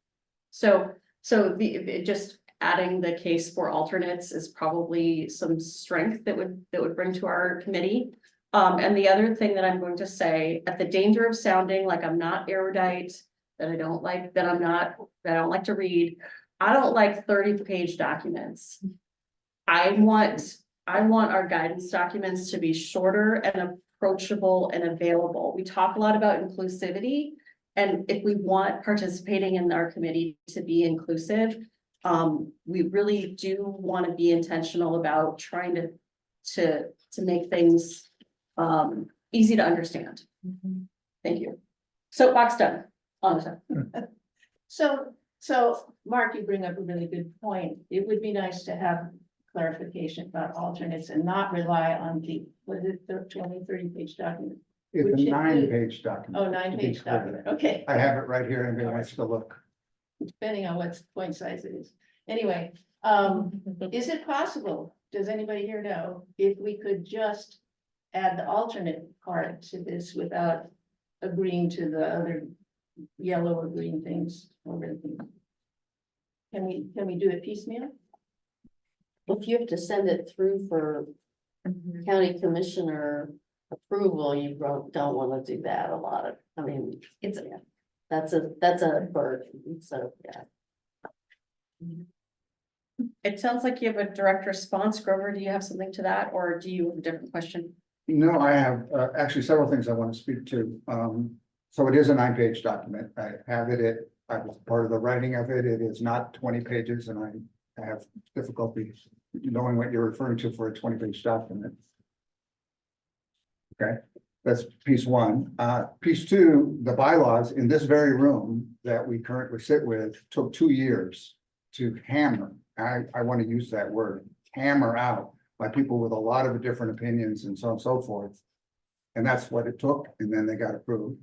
So just adding the case for alternates is probably some strength that would bring to our committee. And the other thing that I'm going to say, at the danger of sounding like I'm not erudite, that I don't like to read, I don't like 30-page documents. I want our guidance documents to be shorter and approachable and available. We talk a lot about inclusivity, and if we want participating in our committee to be inclusive, we really do want to be intentional about trying to make things easy to understand. Thank you. Soapbox done. On So Mark, you bring up a really good point. It would be nice to have clarification about alternates and not rely on the 30-page document. It's Which a include- 9-page document. Oh, 9-page document. Okay. I have it right here and everybody wants to look. Depending on what point size it is. Anyway, is it possible does anybody here know if we could just add the alternate part to this without agreeing to the other yellow or green things or red things? Can we do it piecemeal? If you have to send it through for county commissioner approval, you don't wanna do that a lot of, I mean, It's, yeah. That's a burden, so, yeah. It sounds like you have a direct response. Grover, do you have something to that, or do you have a different question? No, I have actually several things I want to speak to. So it is a 9-page document. I have it. I was part of the writing of it. It is not 20 pages, and I have difficulty knowing what you're referring to for a 20-page document. Okay, that's piece one. Piece two, the bylaws in this very room that we currently sit with took 2 years to hammer. I want to use that word, hammer out by people with a lot of different opinions and so on and so forth. And that's what it took, and then they got approved.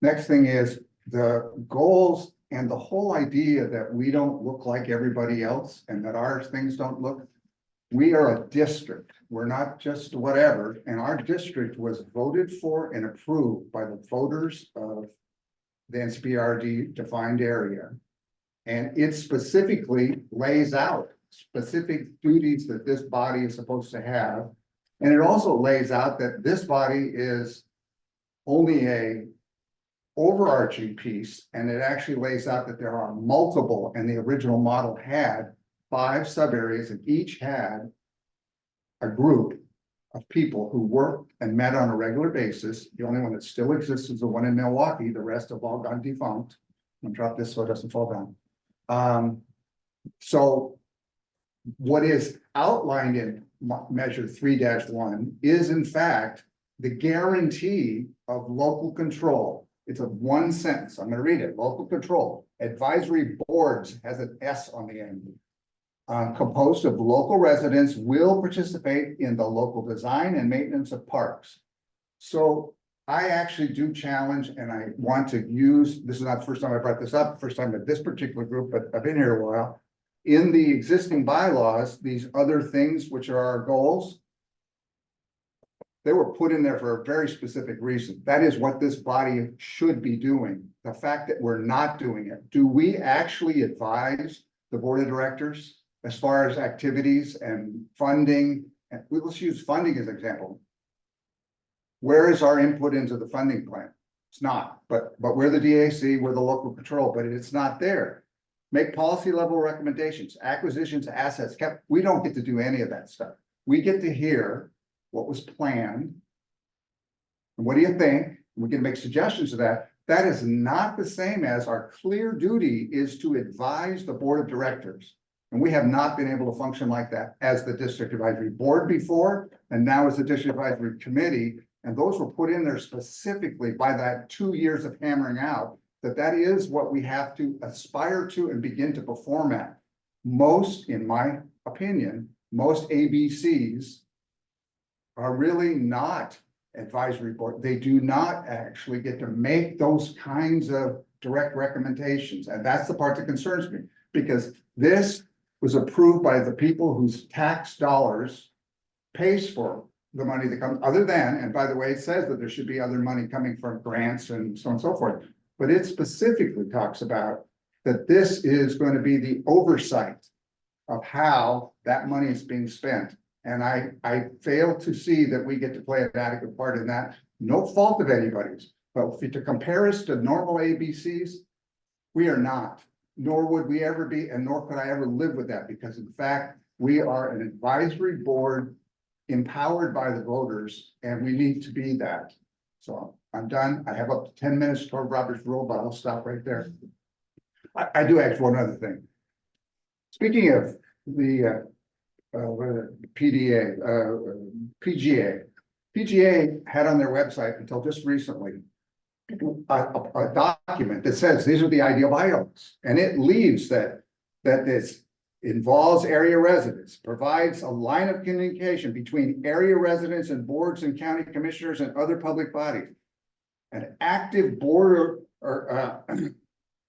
Next thing is the goals and the whole idea that we don't look like everybody else and that our things don't look. We are a district. We're not just whatever, and our district was voted for and approved by the voters of the NCPRD defined area. And it specifically lays out specific duties that this body is supposed to have. And it also lays out that this body is only a overarching piece, and it actually lays out that there are multiple, and the original model had 5 sub areas, and each had a group of people who worked and met on a regular basis. The only one that still exists is the one in Milwaukee. The rest have all gone defunct. I'm gonna drop this so it doesn't fall down. So what is outlined in measure 3-1 is in fact the guarantee of local control. It's a 1 sentence. I'm gonna read it. Local control. Advisory boards has an S on the end. Composed of local residents will participate in the local design and maintenance of parks. So I actually do challenge, and I want to use, this is not the first time I brought this up, first time with this particular group, but I've been here a while. In the existing bylaws, these other things, which are our goals, they were put in there for a very specific reason. That is what this body should be doing. The fact that we're not doing it. Do we actually advise the board of directors as far as activities and funding? And let's use funding as an example. Where is our input into the funding plan? It's not, but we're the DAC, we're the local control, but it's not there. Make policy level recommendations, acquisitions, assets kept. We don't get to do any of that stuff. We get to hear what was planned. And what do you think? We can make suggestions of that. That is not the same as our clear duty is to advise the board of directors. And we have not been able to function like that as the district advisory board before, and now as the district advisory committee. And those were put in there specifically by that 2 years of hammering out that is what we have to aspire to and begin to perform at. Most, in my opinion, most ABCs are really not advisory board. They do not actually get to make those kinds of direct recommendations. And that's the part that concerns me, because this was approved by the people whose tax dollars pays for the money that comes, other than, and by the way, it says that there should be other money coming from grants and so on and so forth. But it specifically talks about that this is going to be the oversight of how that money is being spent. And I fail to see that we get to play an adequate part in that. No fault of anybody's, but to compare us to normal ABCs, we are not, nor would we ever be, and nor could I ever live with that, because in fact, we are an advisory board empowered by the voters, and we need to be that. So I'm done. I have up to 10 minutes toward Robert's rule, but I'll stop right there. I do ask one other thing. Speaking of the PGA had on their website until just recently a document that says these are the ideal bylaws, and it leaves that this involves area residents, provides a line of communication between area residents and boards and county commissioners and other public bodies. An active border or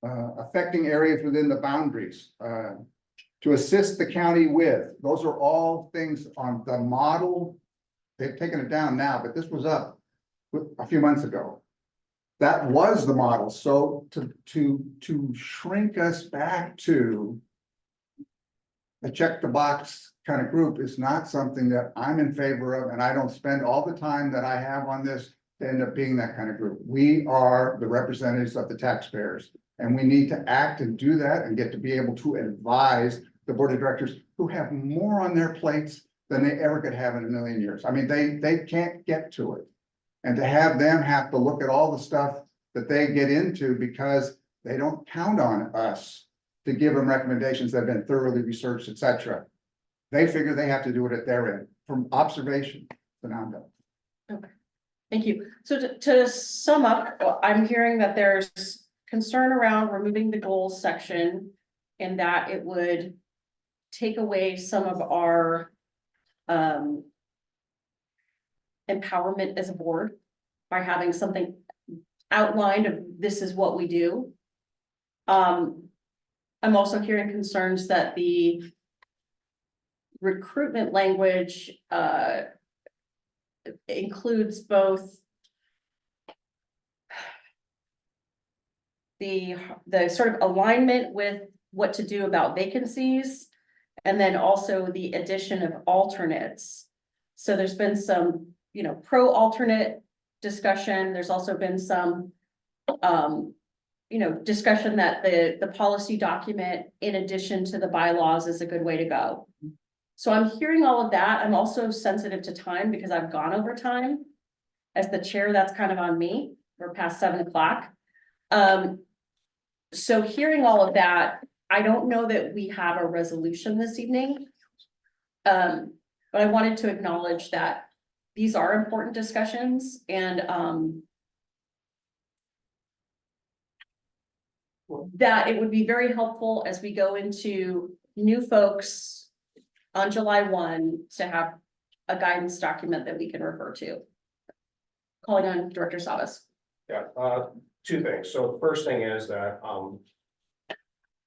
affecting areas within the boundaries. to assist the county with. Those are all things on the model. They've taken it down now, but this was up a few months ago. That was the model. So to shrink us back to a check the box kind of group is not something that I'm in favor of, and I don't spend all the time that I have on this to end up being that kind of group. We are the representatives of the taxpayers, and we need to act and do that and get to be able to advise the board of directors who have more on their plates than they ever could have in a million years. I mean, they can't get to it. And to have them have to look at all the stuff that they get into because they don't count on us to give them recommendations that have been thoroughly researched, et cetera. They figure they have to do it at their end, from observation to now done. Okay, thank you. So to sum up, I'm hearing that there's concern around removing the goals section and that it would take away some of our empowerment as a board by having something outlined of this is what we do. I'm also hearing concerns that the recruitment language includes both the sort of alignment with what to do about vacancies, and then also the addition of alternates. So there's been some, pro alternate discussion. There's also been some, discussion that the policy document, in addition to the bylaws, is a good way to go. So I'm hearing all of that. I'm also sensitive to time because I've gone over time. As the chair, that's kind of on me. We're past 7 o'clock. So hearing all of that, I don't know that we have a resolution this evening. But I wanted to acknowledge that these are important discussions, and that it would be very helpful as we go into new folks on July 1 to have a guidance document that we can refer to. Calling on Director Savas. Yeah, two things. So the first thing is that,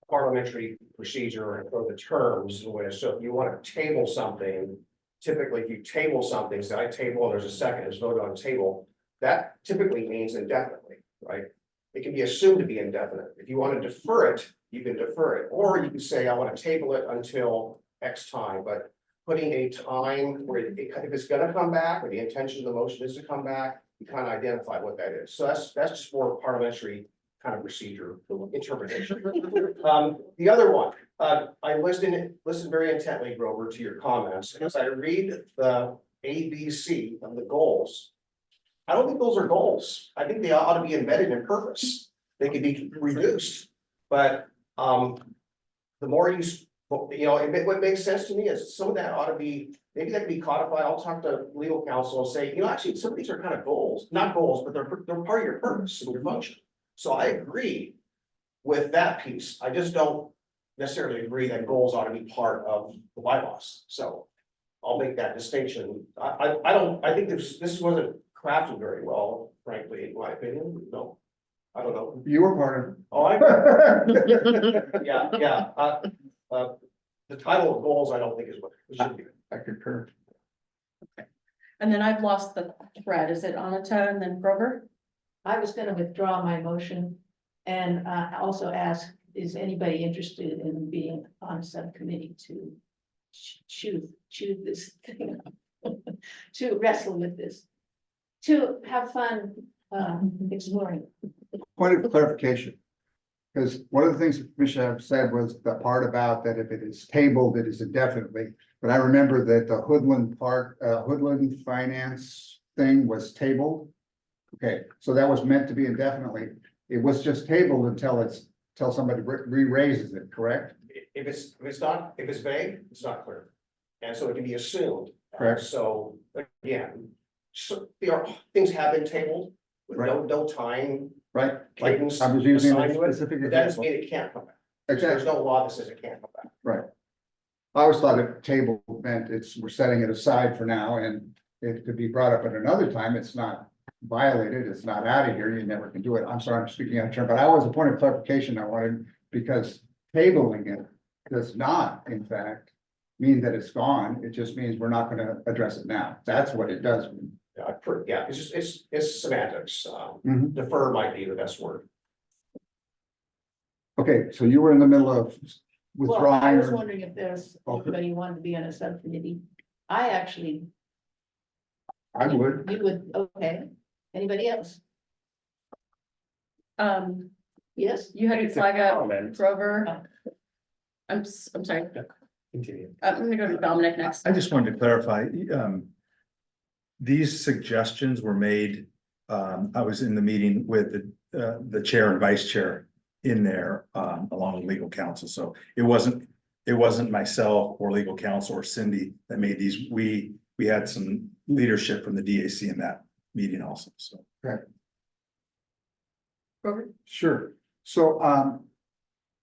parliamentary procedure or the terms, so if you want to table something, typically if you table something, say I table and there's a second, it's voted on the table, that typically means indefinitely, right? It can be assumed to be indefinite. If you want to defer it, you can defer it, or you can say, I want to table it until X time, but putting a time where if it's gonna come back, or the intention of the motion is to come back, you kind of identify what that is. So that's just more parliamentary kind of procedure interpretation. The other one, I listened very intently, Grover, to your comments. As I read the ABC of the goals, I don't think those are goals. I think they ought to be embedded in purpose. They could be reduced, but the more you, what makes sense to me is some of that ought to be, maybe that can be codified. I'll talk to legal counsel and say, actually, some of these are kind of goals, not goals, but they're part of your purpose and your function. So I agree with that piece. I just don't necessarily agree that goals ought to be part of the bylaws. So I'll make that distinction. I think this wasn't crafted very well, frankly, in my opinion. No, I don't know. You were part of it. Oh, yeah. The title of goals, I don't think is what it should be. I concur. And then I've lost the thread. Is it Anita and then Grover? I was gonna withdraw my motion and also ask, is anybody interested in being on subcommittee to chew this thing up? To wrestle with this, to have fun exploring. Point of clarification. Because one of the things the commissioner said was the part about that if it is tabled, it is indefinitely. But I remember that the Hoodland finance thing was tabled. Okay, so that was meant to be indefinitely. It was just tabled until somebody re-raises it, correct? If it's vague, it's not clear. And so it can be assumed. Correct. So again, things have been tabled with no time. Right, like I cadence was using a assigned to it, specific but that doesn't example. mean it can't come back. Exactly, There's no law that says it can't come back. right. I always thought it table meant we're setting it aside for now and it could be brought up at another time. It's not violated, it's not out of here, you never can do it. I'm sorry, I'm speaking out of turn, but I was a point of clarification I wanted, because tabling it does not, in fact, mean that it's gone. It just means we're not gonna address it now. That's what it does mean. Yeah, it's just, it's semantics, Mhm. defer might be the best word. Okay, so you were in the middle of Well, I withdrawing. was or- wondering if there's Okay. anybody who wanted to be on a subcommittee. I actually, I would. you would, okay. Anybody else? Yes? You had your It's a flag up, comment. Grover. I'm sorry. Continue. I'm gonna go to Dominic next. I just wanted to clarify, these suggestions were made, I was in the meeting with the chair and vice chair in there, along with legal counsel, so it wasn't myself or legal counsel or Cindy that made these, we had some leadership from the DAC in that meeting also, so. Grover? Sure. So,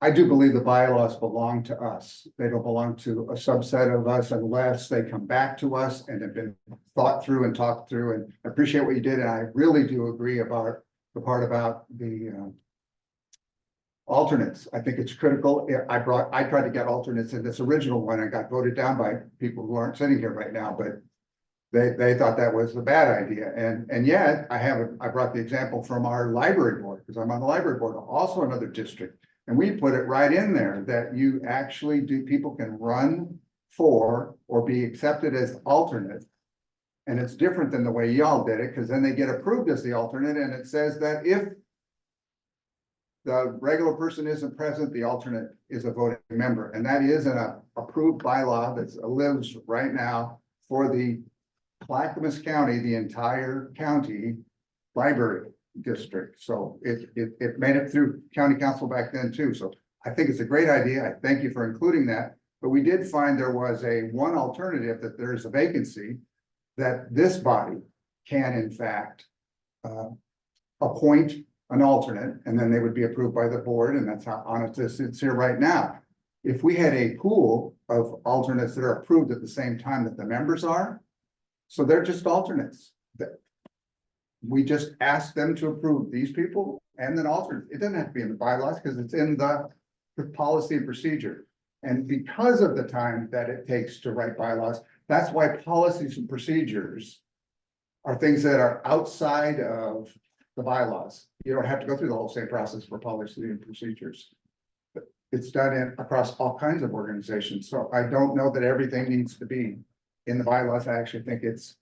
I do believe the bylaws belong to us. They don't belong to a subset of us unless they come back to us and have been thought through and talked through, and I appreciate what you did, and I really do agree about the part about the alternates. I think it's critical. I tried to get alternates in this original one. I got voted down by people who aren't sitting here right now, but they thought that was a bad idea. And yet I brought the example from our library board, because I'm on the library board, also another district. And we put it right in there that you actually people can run for or be accepted as alternate. And it's different than the way y'all did it, because then they get approved as the alternate, and it says that if the regular person isn't present, the alternate is a voting member, and that is an approved bylaw that lives right now for the Clackamas County, the entire county library district. So it made it through county council back then too. So I think it's a great idea. I thank you for including that. But we did find there was one alternative, that there's a vacancy that this body can in fact appoint an alternate, and then they would be approved by the board, and that's how honest it sits here right now. If we had a pool of alternates that are approved at the same time that the members are, so they're just alternates. We just ask them to approve these people and then alternate. It doesn't have to be in the bylaws because it's in the policy and procedure. And because of the time that it takes to write bylaws, that's why policies and procedures are things that are outside of the bylaws. You don't have to go through the whole same process for policy and procedures. But it's done across all kinds of organizations. So I don't know that everything needs to be in the bylaws. I actually think it's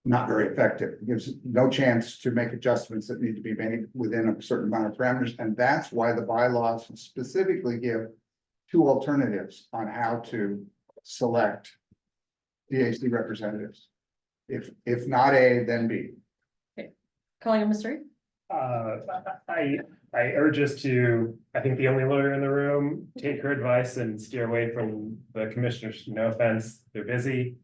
not very effective. It gives no chance to make adjustments that need to be made within a certain amount of parameters. And that's why the bylaws specifically give two alternatives on how to select DAC representatives. If not A, then B. Calling a mystery? I urge us to, I think the only lawyer in the room, take her advice and steer away from the commissioners. No offense, they're busy.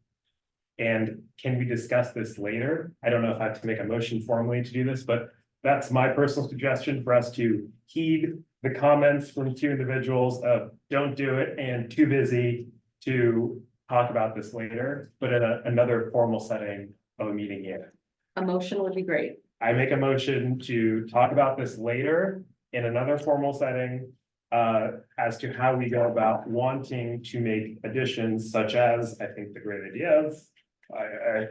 And can we discuss this later? I don't know if I have to make a motion formally to do this, but that's my personal suggestion for us to heed the comments from two individuals of don't do it and too busy to talk about this later, but in another formal setting of a meeting here. A motion would be great. I make a motion to talk about this later in another formal setting. As to how we go about wanting to make additions such as, I think the great ideas.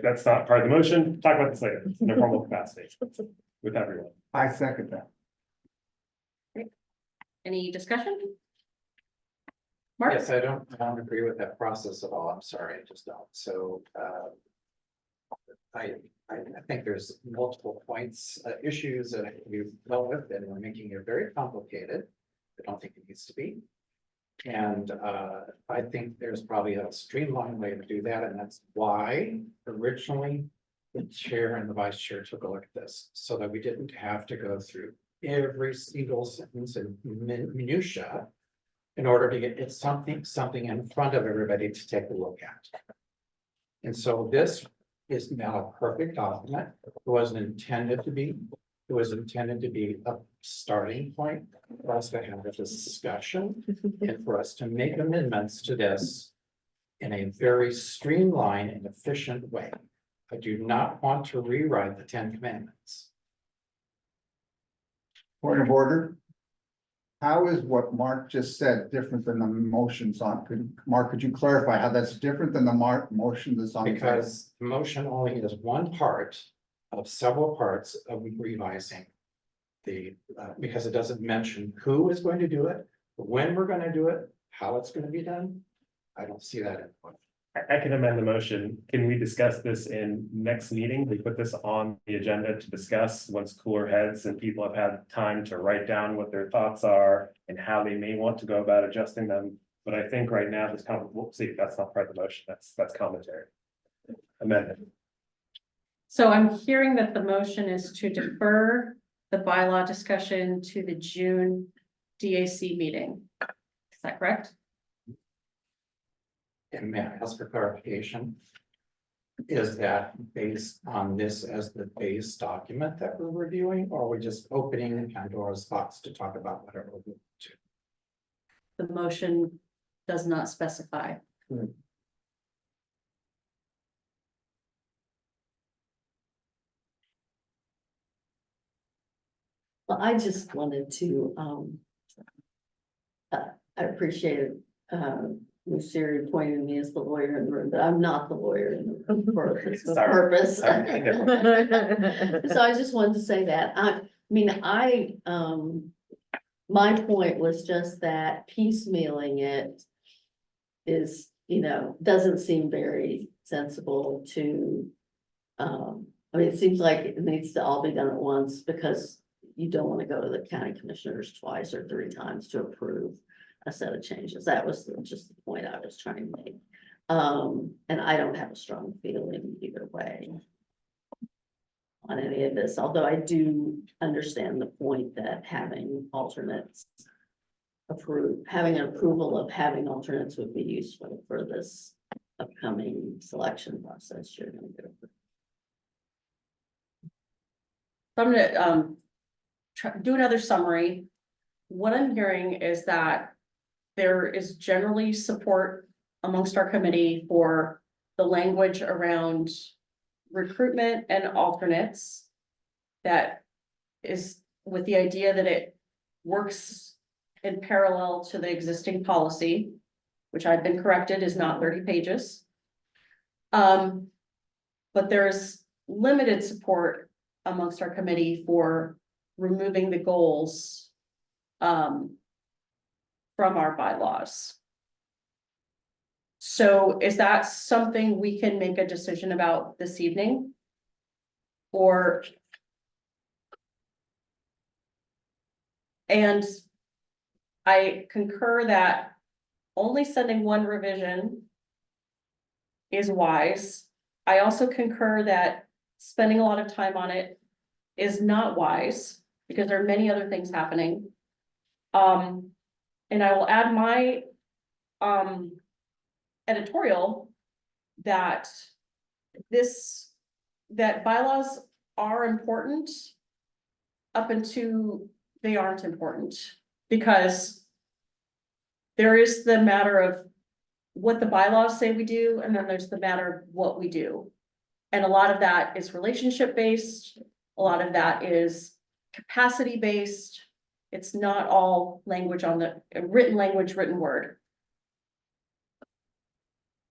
That's not part of the motion. Talk about this later in a formal capacity with everyone. I second that. Any discussion? Mark? Yes, I don't agree with that process at all. I'm sorry, I just don't. So, I think there's multiple points, issues that we've dealt with, and we're making it very complicated. I don't think it needs to be. And I think there's probably a streamlined way to do that, and that's why originally the chair and the vice chair took a look at this, so that we didn't have to go through every single sentence and minutia in order to get something in front of everybody to take a look at. And so this is now a perfect document. It wasn't intended to be. It was intended to be a starting point for us to have a discussion and for us to make amendments to this in a very streamlined and efficient way. I do not want to rewrite the 10 Commandments. Point of order. how is what Mark just said different than the motions on, Mark, could you clarify how that's different than the motion that's on? the table? Because the motion only is one part of several parts of revising. Because it doesn't mention who is going to do it, when we're gonna do it, how it's gonna be done. I don't see that in one. I can amend the motion. Can we discuss this in next meeting? We put this on the agenda to discuss once cooler heads and people have had time to write down what their thoughts are and how they may want to go about adjusting them. But I think right now, this we'll see, that's not part of the motion. That's commentary. Amendment. So I'm hearing that the motion is to defer the bylaw discussion to the June DAC meeting. Is that correct? And may I ask for clarification? Is that based on this as the base document that we're reviewing, or are we just opening Pandora's box to talk about whatever we want to? The motion does not specify. Well, I just wanted to, I appreciated, Ms. Siri pointing me as the lawyer in the room, but I'm not the lawyer in the room for this purpose. So I just wanted to say that, my point was just that piecemealing it is, doesn't seem very sensible to, it seems like it needs to all be done at once because you don't want to go to the county commissioners twice or 3 times to approve a set of changes. That was just the point I was trying to make. And I don't have a strong feeling either way on any of this, although I do understand the point that having alternates having an approval of having alternates would be useful for this upcoming selection process you're gonna go through. So I'm gonna do another summary. What I'm hearing is that there is generally support amongst our committee for the language around recruitment and alternates. That is with the idea that it works in parallel to the existing policy, which I've been corrected is not 30 pages. But there's limited support amongst our committee for removing the goals from our bylaws. So is that something we can make a decision about this evening? And I concur that only sending one revision is wise. I also concur that spending a lot of time on it is not wise because there are many other things happening. And I will add my editorial that that bylaws are important up until they aren't important, because there is the matter of what the bylaws say we do, and then there's the matter of what we do. And a lot of that is relationship based, a lot of that is capacity based. It's not all language on the written language, written word.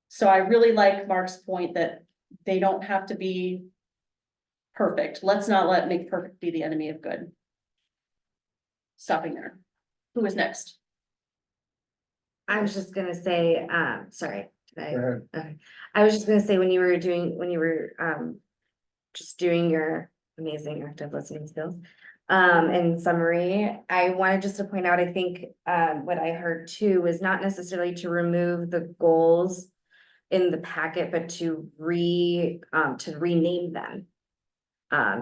So I really like Mark's point that they don't have to be perfect. Let's not make perfect be the enemy of good. Stopping there. Who is next? I was just gonna say, sorry, Go ahead. okay. I was just gonna say, when you were just doing your amazing active listening skills, in summary, I wanted just to point out, I think, what I heard too was not necessarily to remove the goals in the packet, but to rename them.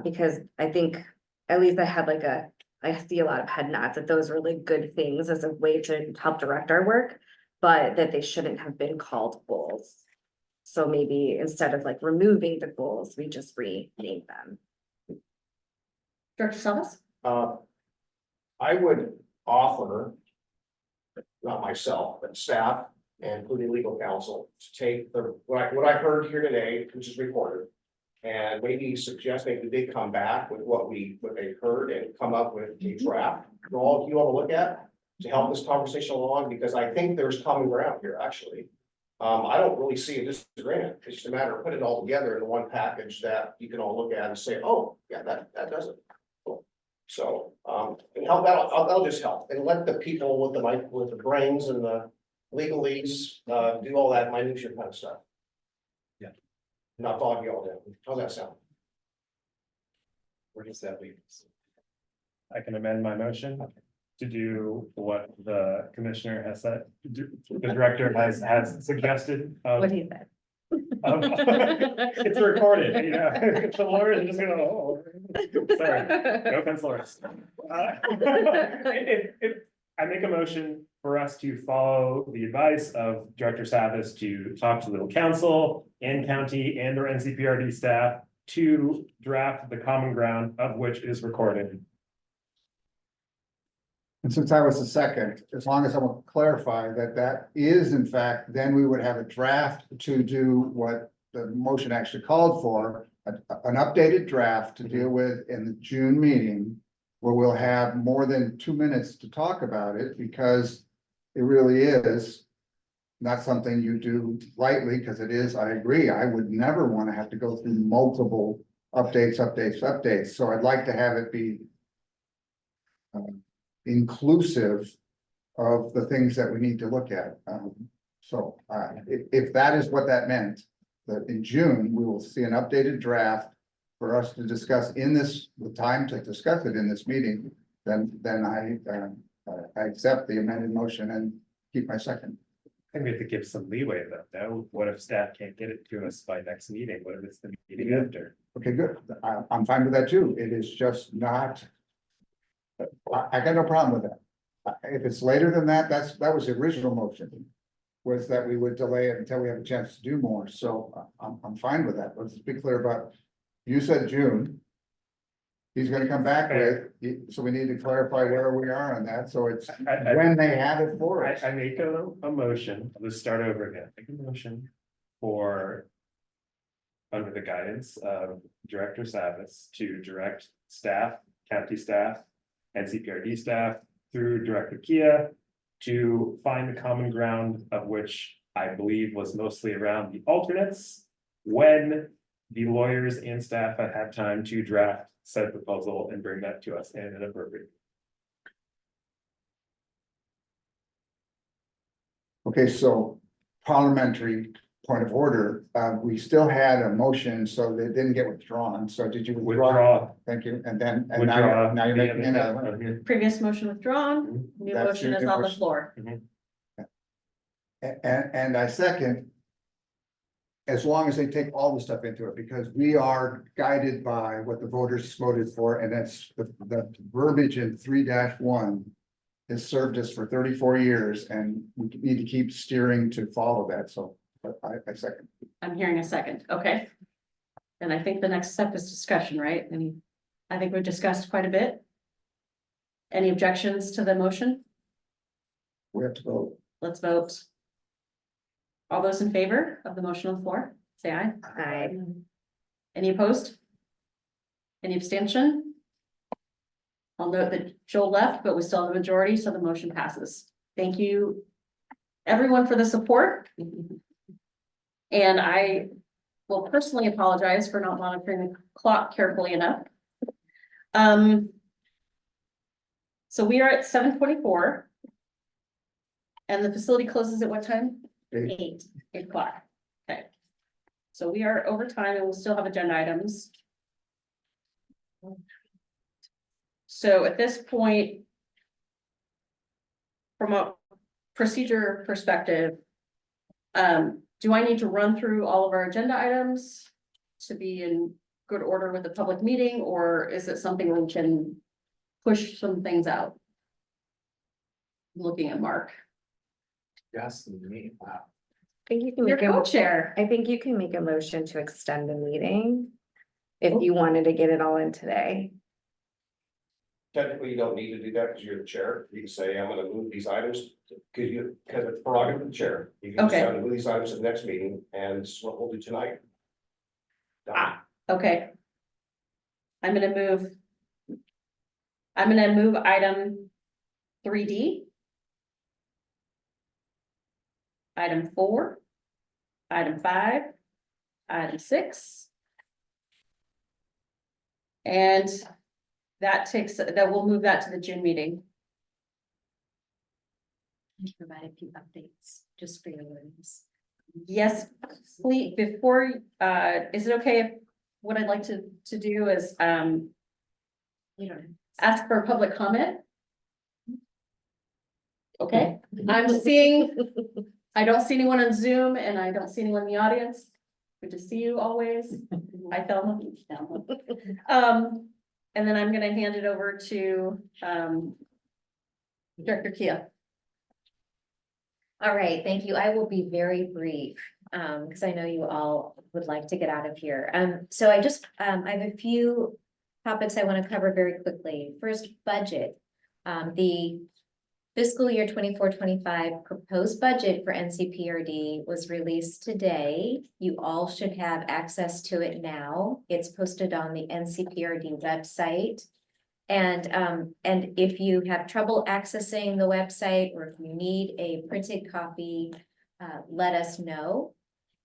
Because I think, at least I see a lot of head nods that those are really good things as a way to help direct our work, but that they shouldn't have been called goals. So maybe instead of removing the goals, we just rename them. Director Savas? I would offer, not myself, but staff, and including legal counsel, to take what I heard here today, which is recorded, and maybe suggest maybe they come back with what they heard and come up with a draft for all of you all to look at, to help this conversation along, because I think there's common ground here, actually. I don't really see a disagreement. It's just a matter of putting it all together in one package that you can all look at and say, oh, yeah, that does it. Cool. So, and help that, that'll just help, and let the people with the brains and the legalese, do all that minutia kind of stuff. Yeah. Not bog you all down. How's that sound? Where does that leave us? I can amend my motion to do what the commissioner has said, the director has suggested. What do you think? It's recorded, you know, the lawyers are just gonna, oh, sorry, no offense, lawyers. If I make a motion for us to follow the advice of Director Savas to talk to legal counsel and county and or NCPRD staff to draft the common ground of which is recorded. And since I was the second, as long as I will clarify that that is in fact, then we would have a draft to do what the motion actually called for. An updated draft to deal with in the June meeting, where we'll have more than 2 minutes to talk about it, because it really is not something you do lightly, because it is, I agree, I would never want to have to go through multiple updates. So I'd like to have it be inclusive of the things that we need to look at. So if that is what that meant, that in June, we will see an updated draft for us to discuss in this, the time to discuss it in this meeting, then I accept the amended motion and keep my second. I think we have to give some leeway though, no? What if staff can't get it to us by next meeting? What if it's the meeting after? Okay, good. I'm fine with that too. It is just not. I got no problem with that. If it's later than that, that was the original motion. Was that we would delay it until we have a chance to do more. So I'm fine with that. Let's be clear about, you said June. He's gonna come back with, so we need to clarify where we are on that. So it's when they have it for us. I make a motion, let's start over again, make a motion for. Under the guidance of Director Savas to direct staff, county staff, NCPRD staff through Director Kia. To find the common ground of which I believe was mostly around the alternates. When the lawyers and staff had time to draft said proposal and bring that to us in an appropriate. Okay, so parliamentary point of order, we still had a motion, so they didn't get withdrawn. So did you withdraw? Thank you. And then, and now you're making another one. Previous motion withdrawn, new That's motion the is new on the motion. floor. And I second. As long as they take all the stuff into it, because we are guided by what the voters voted for, and that's the verbiage in 3-1. Has served us for 34 years, and we need to keep steering to follow that, so, but I second. I'm hearing a second, okay. And I think the next step is discussion, right? And I think we've discussed quite a bit. Any objections to the motion? We have to vote. Let's vote. All those in favor of the motion on the floor, say aye. Aye. Any opposed? Any abstention? I'll note that Joel left, but we still have a majority, so the motion passes. Thank you, everyone, for the support. And I will personally apologize for not monitoring the clock carefully enough. So we are at 7:24. And the facility closes at what time? 8 o'clock. Okay. So we are over time and we'll still have agenda items. So at this point, from a procedure perspective, do I need to run through all of our agenda items to be in good order with the public meeting, or is it something where we can push some things out? Looking at Mark. Yes, me, wow. I think you can Your make co-chair. I think you can make a motion to extend the meeting. If you wanted to get it all in today. Technically, you don't need to do that because you're the chair. You can say, I'm gonna move these items, because it's prerogative of the chair. You can Okay. decide to move these items to the next meeting, and this is what we'll do tonight. Done. Okay. I'm gonna move item 3D item 4, item 5, item 6. And that we'll move that to the June meeting. Provide a few updates, just for your awareness. Yes, please, before, is it okay if, what I'd like to do is, You don't. ask for public comment? Okay, I'm seeing, I don't see anyone on Zoom and I don't see anyone in the audience. Good to see you always. Hi, Thelma. And then I'm gonna hand it over to, Director Kia. All right, thank you. I will be very brief, because I know you all would like to get out of here. So I just, I have a few topics I want to cover very quickly. First, budget. The fiscal year 24-25 proposed budget for NCPRD was released today. You all should have access to it now. It's posted on the NCPRD website. And if you have trouble accessing the website, or if you need a printed copy, let us know.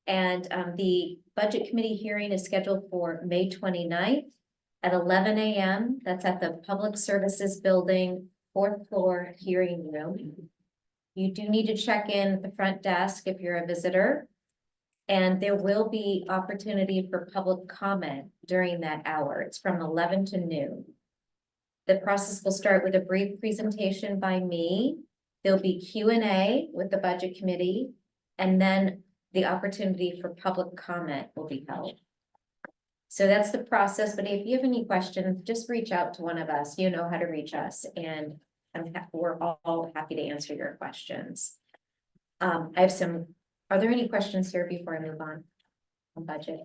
And the budget committee hearing is scheduled for May 29th at 11 a.m. That's at the Public Services Building, 4th floor hearing room. You do need to check in at the front desk if you're a visitor. And there will be opportunity for public comment during that hour. It's from 11 to noon. The process will start with a brief presentation by me. There'll be Q&A with the budget committee, and then the opportunity for public comment will be held. So that's the process, but if you have any questions, just reach out to one of us. You know how to reach us, and we're all happy to answer your questions. I have some, are there any questions here before I move on budget?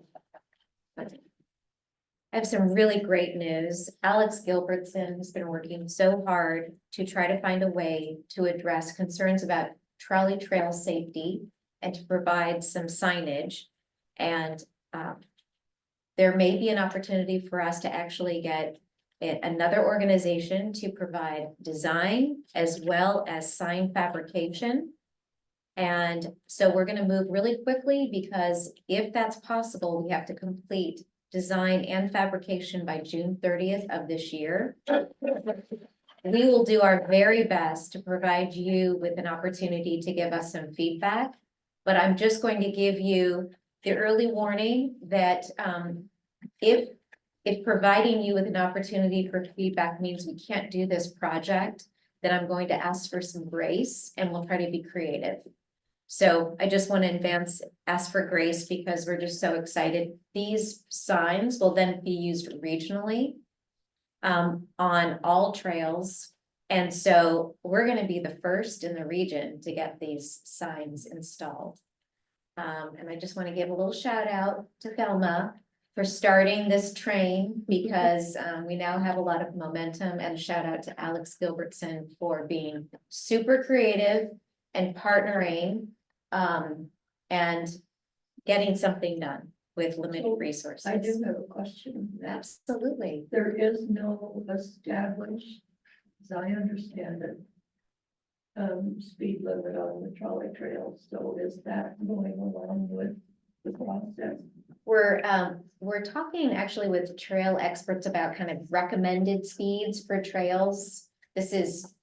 I have some really great news. Alex Gilbertson has been working so hard to try to find a way to address concerns about trolley trail safety and to provide some signage. And there may be an opportunity for us to actually get another organization to provide design as well as sign fabrication. And so we're going to move really quickly, because if that's possible, we have to complete design and fabrication by June 30th of this year. We will do our very best to provide you with an opportunity to give us some feedback, but I'm just going to give you the early warning that if providing you with an opportunity for feedback means we can't do this project, then I'm going to ask for some grace and we'll try to be creative. So I just want to ask for grace, because we're just so excited. These signs will then be used regionally on all trails. And so we're going to be the first in the region to get these signs installed. And I just want to give a little shout out to Thelma for starting this train, because we now have a lot of momentum, and shout out to Alex Gilbertson for being super creative and partnering and getting something done with limited resources. I do have a question. Absolutely. There is no established, as I understand it, speed limit on the trolley trails. So is that going along with the process? We're talking actually with trail experts about kind of recommended speeds for trails. This is,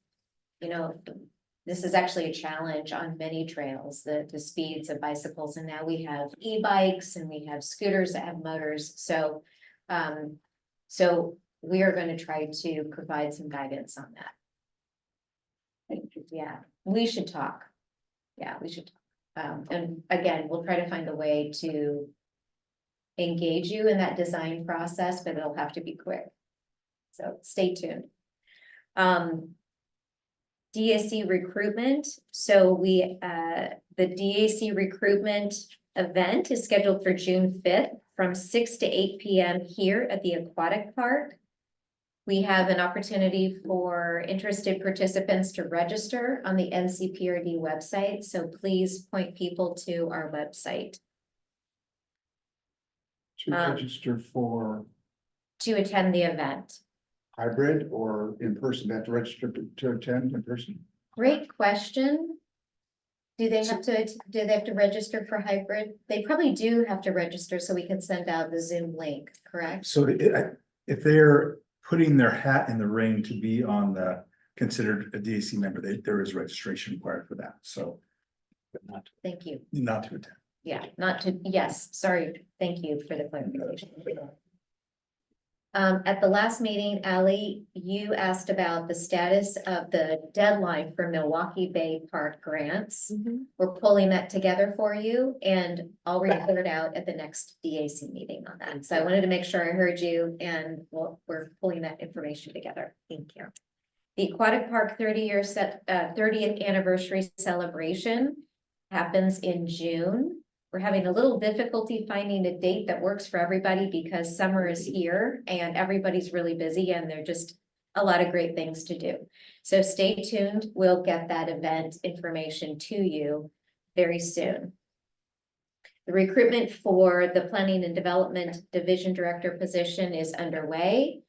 this is actually a challenge on many trails, the speeds of bicycles. And now we have e-bikes and we have scooters that have motors. So, so we are going to try to provide some guidance on that. Thank you. Yeah, we should talk. Yeah, we should talk. And again, we'll try to find a way to engage you in that design process, but it'll have to be quick. So stay tuned. DAC recruitment. So the DAC recruitment event is scheduled for June 5th from 6 to 8 p.m. here at the Aquatic Park. We have an opportunity for interested participants to register on the NCPRD website. So please point people to our website. To register for To attend the event. hybrid or in person, they have to register to attend in person? Great question. Do they have to register for hybrid? They probably do have to register so we can send out the Zoom link, correct? So if they're putting their hat in the ring to be on the, considered a DAC member, there is registration required for that, so Thank you. not to attend. Yeah, not to, yes, sorry, thank you for the clarification. At the last meeting, Ally, you asked about the status of the deadline for Milwaukee Bay Park grants. We're pulling that together for you and I'll report out at the next DAC meeting on that. So I wanted to make sure I heard you and we're pulling that information together. Thank you. The Aquatic Park 30th anniversary celebration happens in June. We're having a little difficulty finding a date that works for everybody because summer is here and everybody's really busy and there are just a lot of great things to do. So stay tuned. We'll get that event information to you very soon. The recruitment for the Planning and Development Division Director position is underway.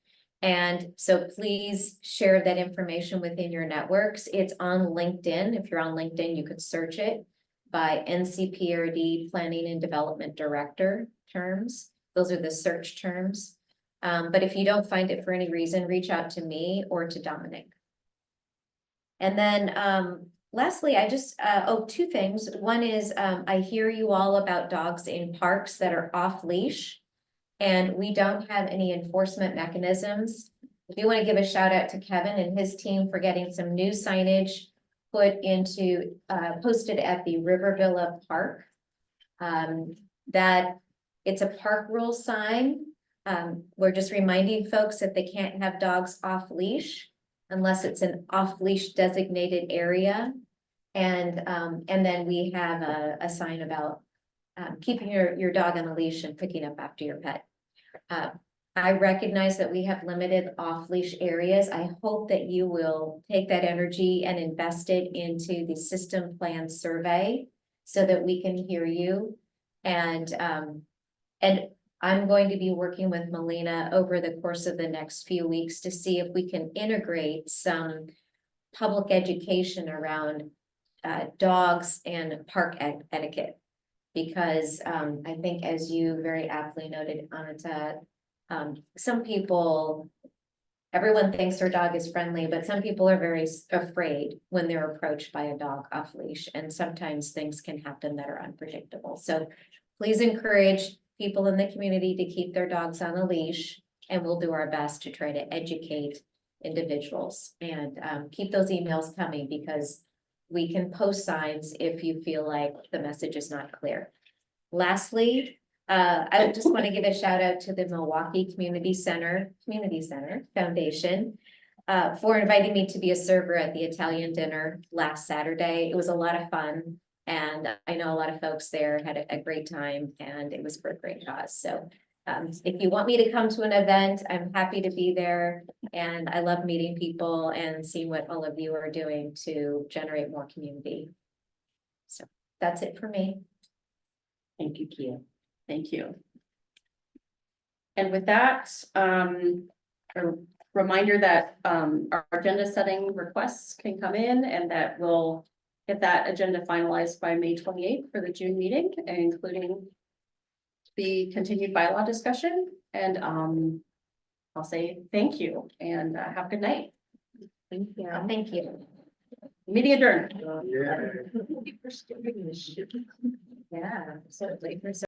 And so please share that information within your networks. It's on LinkedIn. If you're on LinkedIn, you could search it by NCPRD Planning and Development Director terms. Those are the search terms. But if you don't find it for any reason, reach out to me or to Dominic. And then lastly, I just, two things. One is I hear you all about dogs in parks that are off leash and we don't have any enforcement mechanisms. I do want to give a shout out to Kevin and his team for getting some new signage posted at the River Villa Park. That it's a park rule sign. We're just reminding folks that they can't have dogs off leash unless it's an off leash designated area. And then we have a sign about keeping your dog on a leash and picking up after your pet. I recognize that we have limited off-leash areas. I hope that you will take that energy and invest it into the system plan survey so that we can hear you. And I'm going to be working with Melina over the course of the next few weeks to see if we can integrate some public education around dogs and park etiquette. Because I think as you very aptly noted, Anita, some people, everyone thinks their dog is friendly, but some people are very afraid when they're approached by a dog off leash. And sometimes things can happen that are unpredictable. So please encourage people in the community to keep their dogs on a leash and we'll do our best to try to educate individuals and keep those emails coming because we can post signs if you feel like the message is not clear. Lastly, I just want to give a shout out to the Milwaukee Community Center Foundation for inviting me to be a server at the Italian dinner last Saturday. It was a lot of fun. And I know a lot of folks there had a great time and it was for a great cause. So if you want me to come to an event, I'm happy to be there. And I love meeting people and seeing what all of you are doing to generate more community. So that's it for me. Thank you, Kia. Thank you. And with that, a reminder that our agenda setting requests can come in and that we'll get that agenda finalized by May 28th for the June meeting, including the continued bylaw discussion. And I'll say thank you and have a good night. Thank you. Thank you. Meeting adjourned. Yeah. Yeah, absolutely.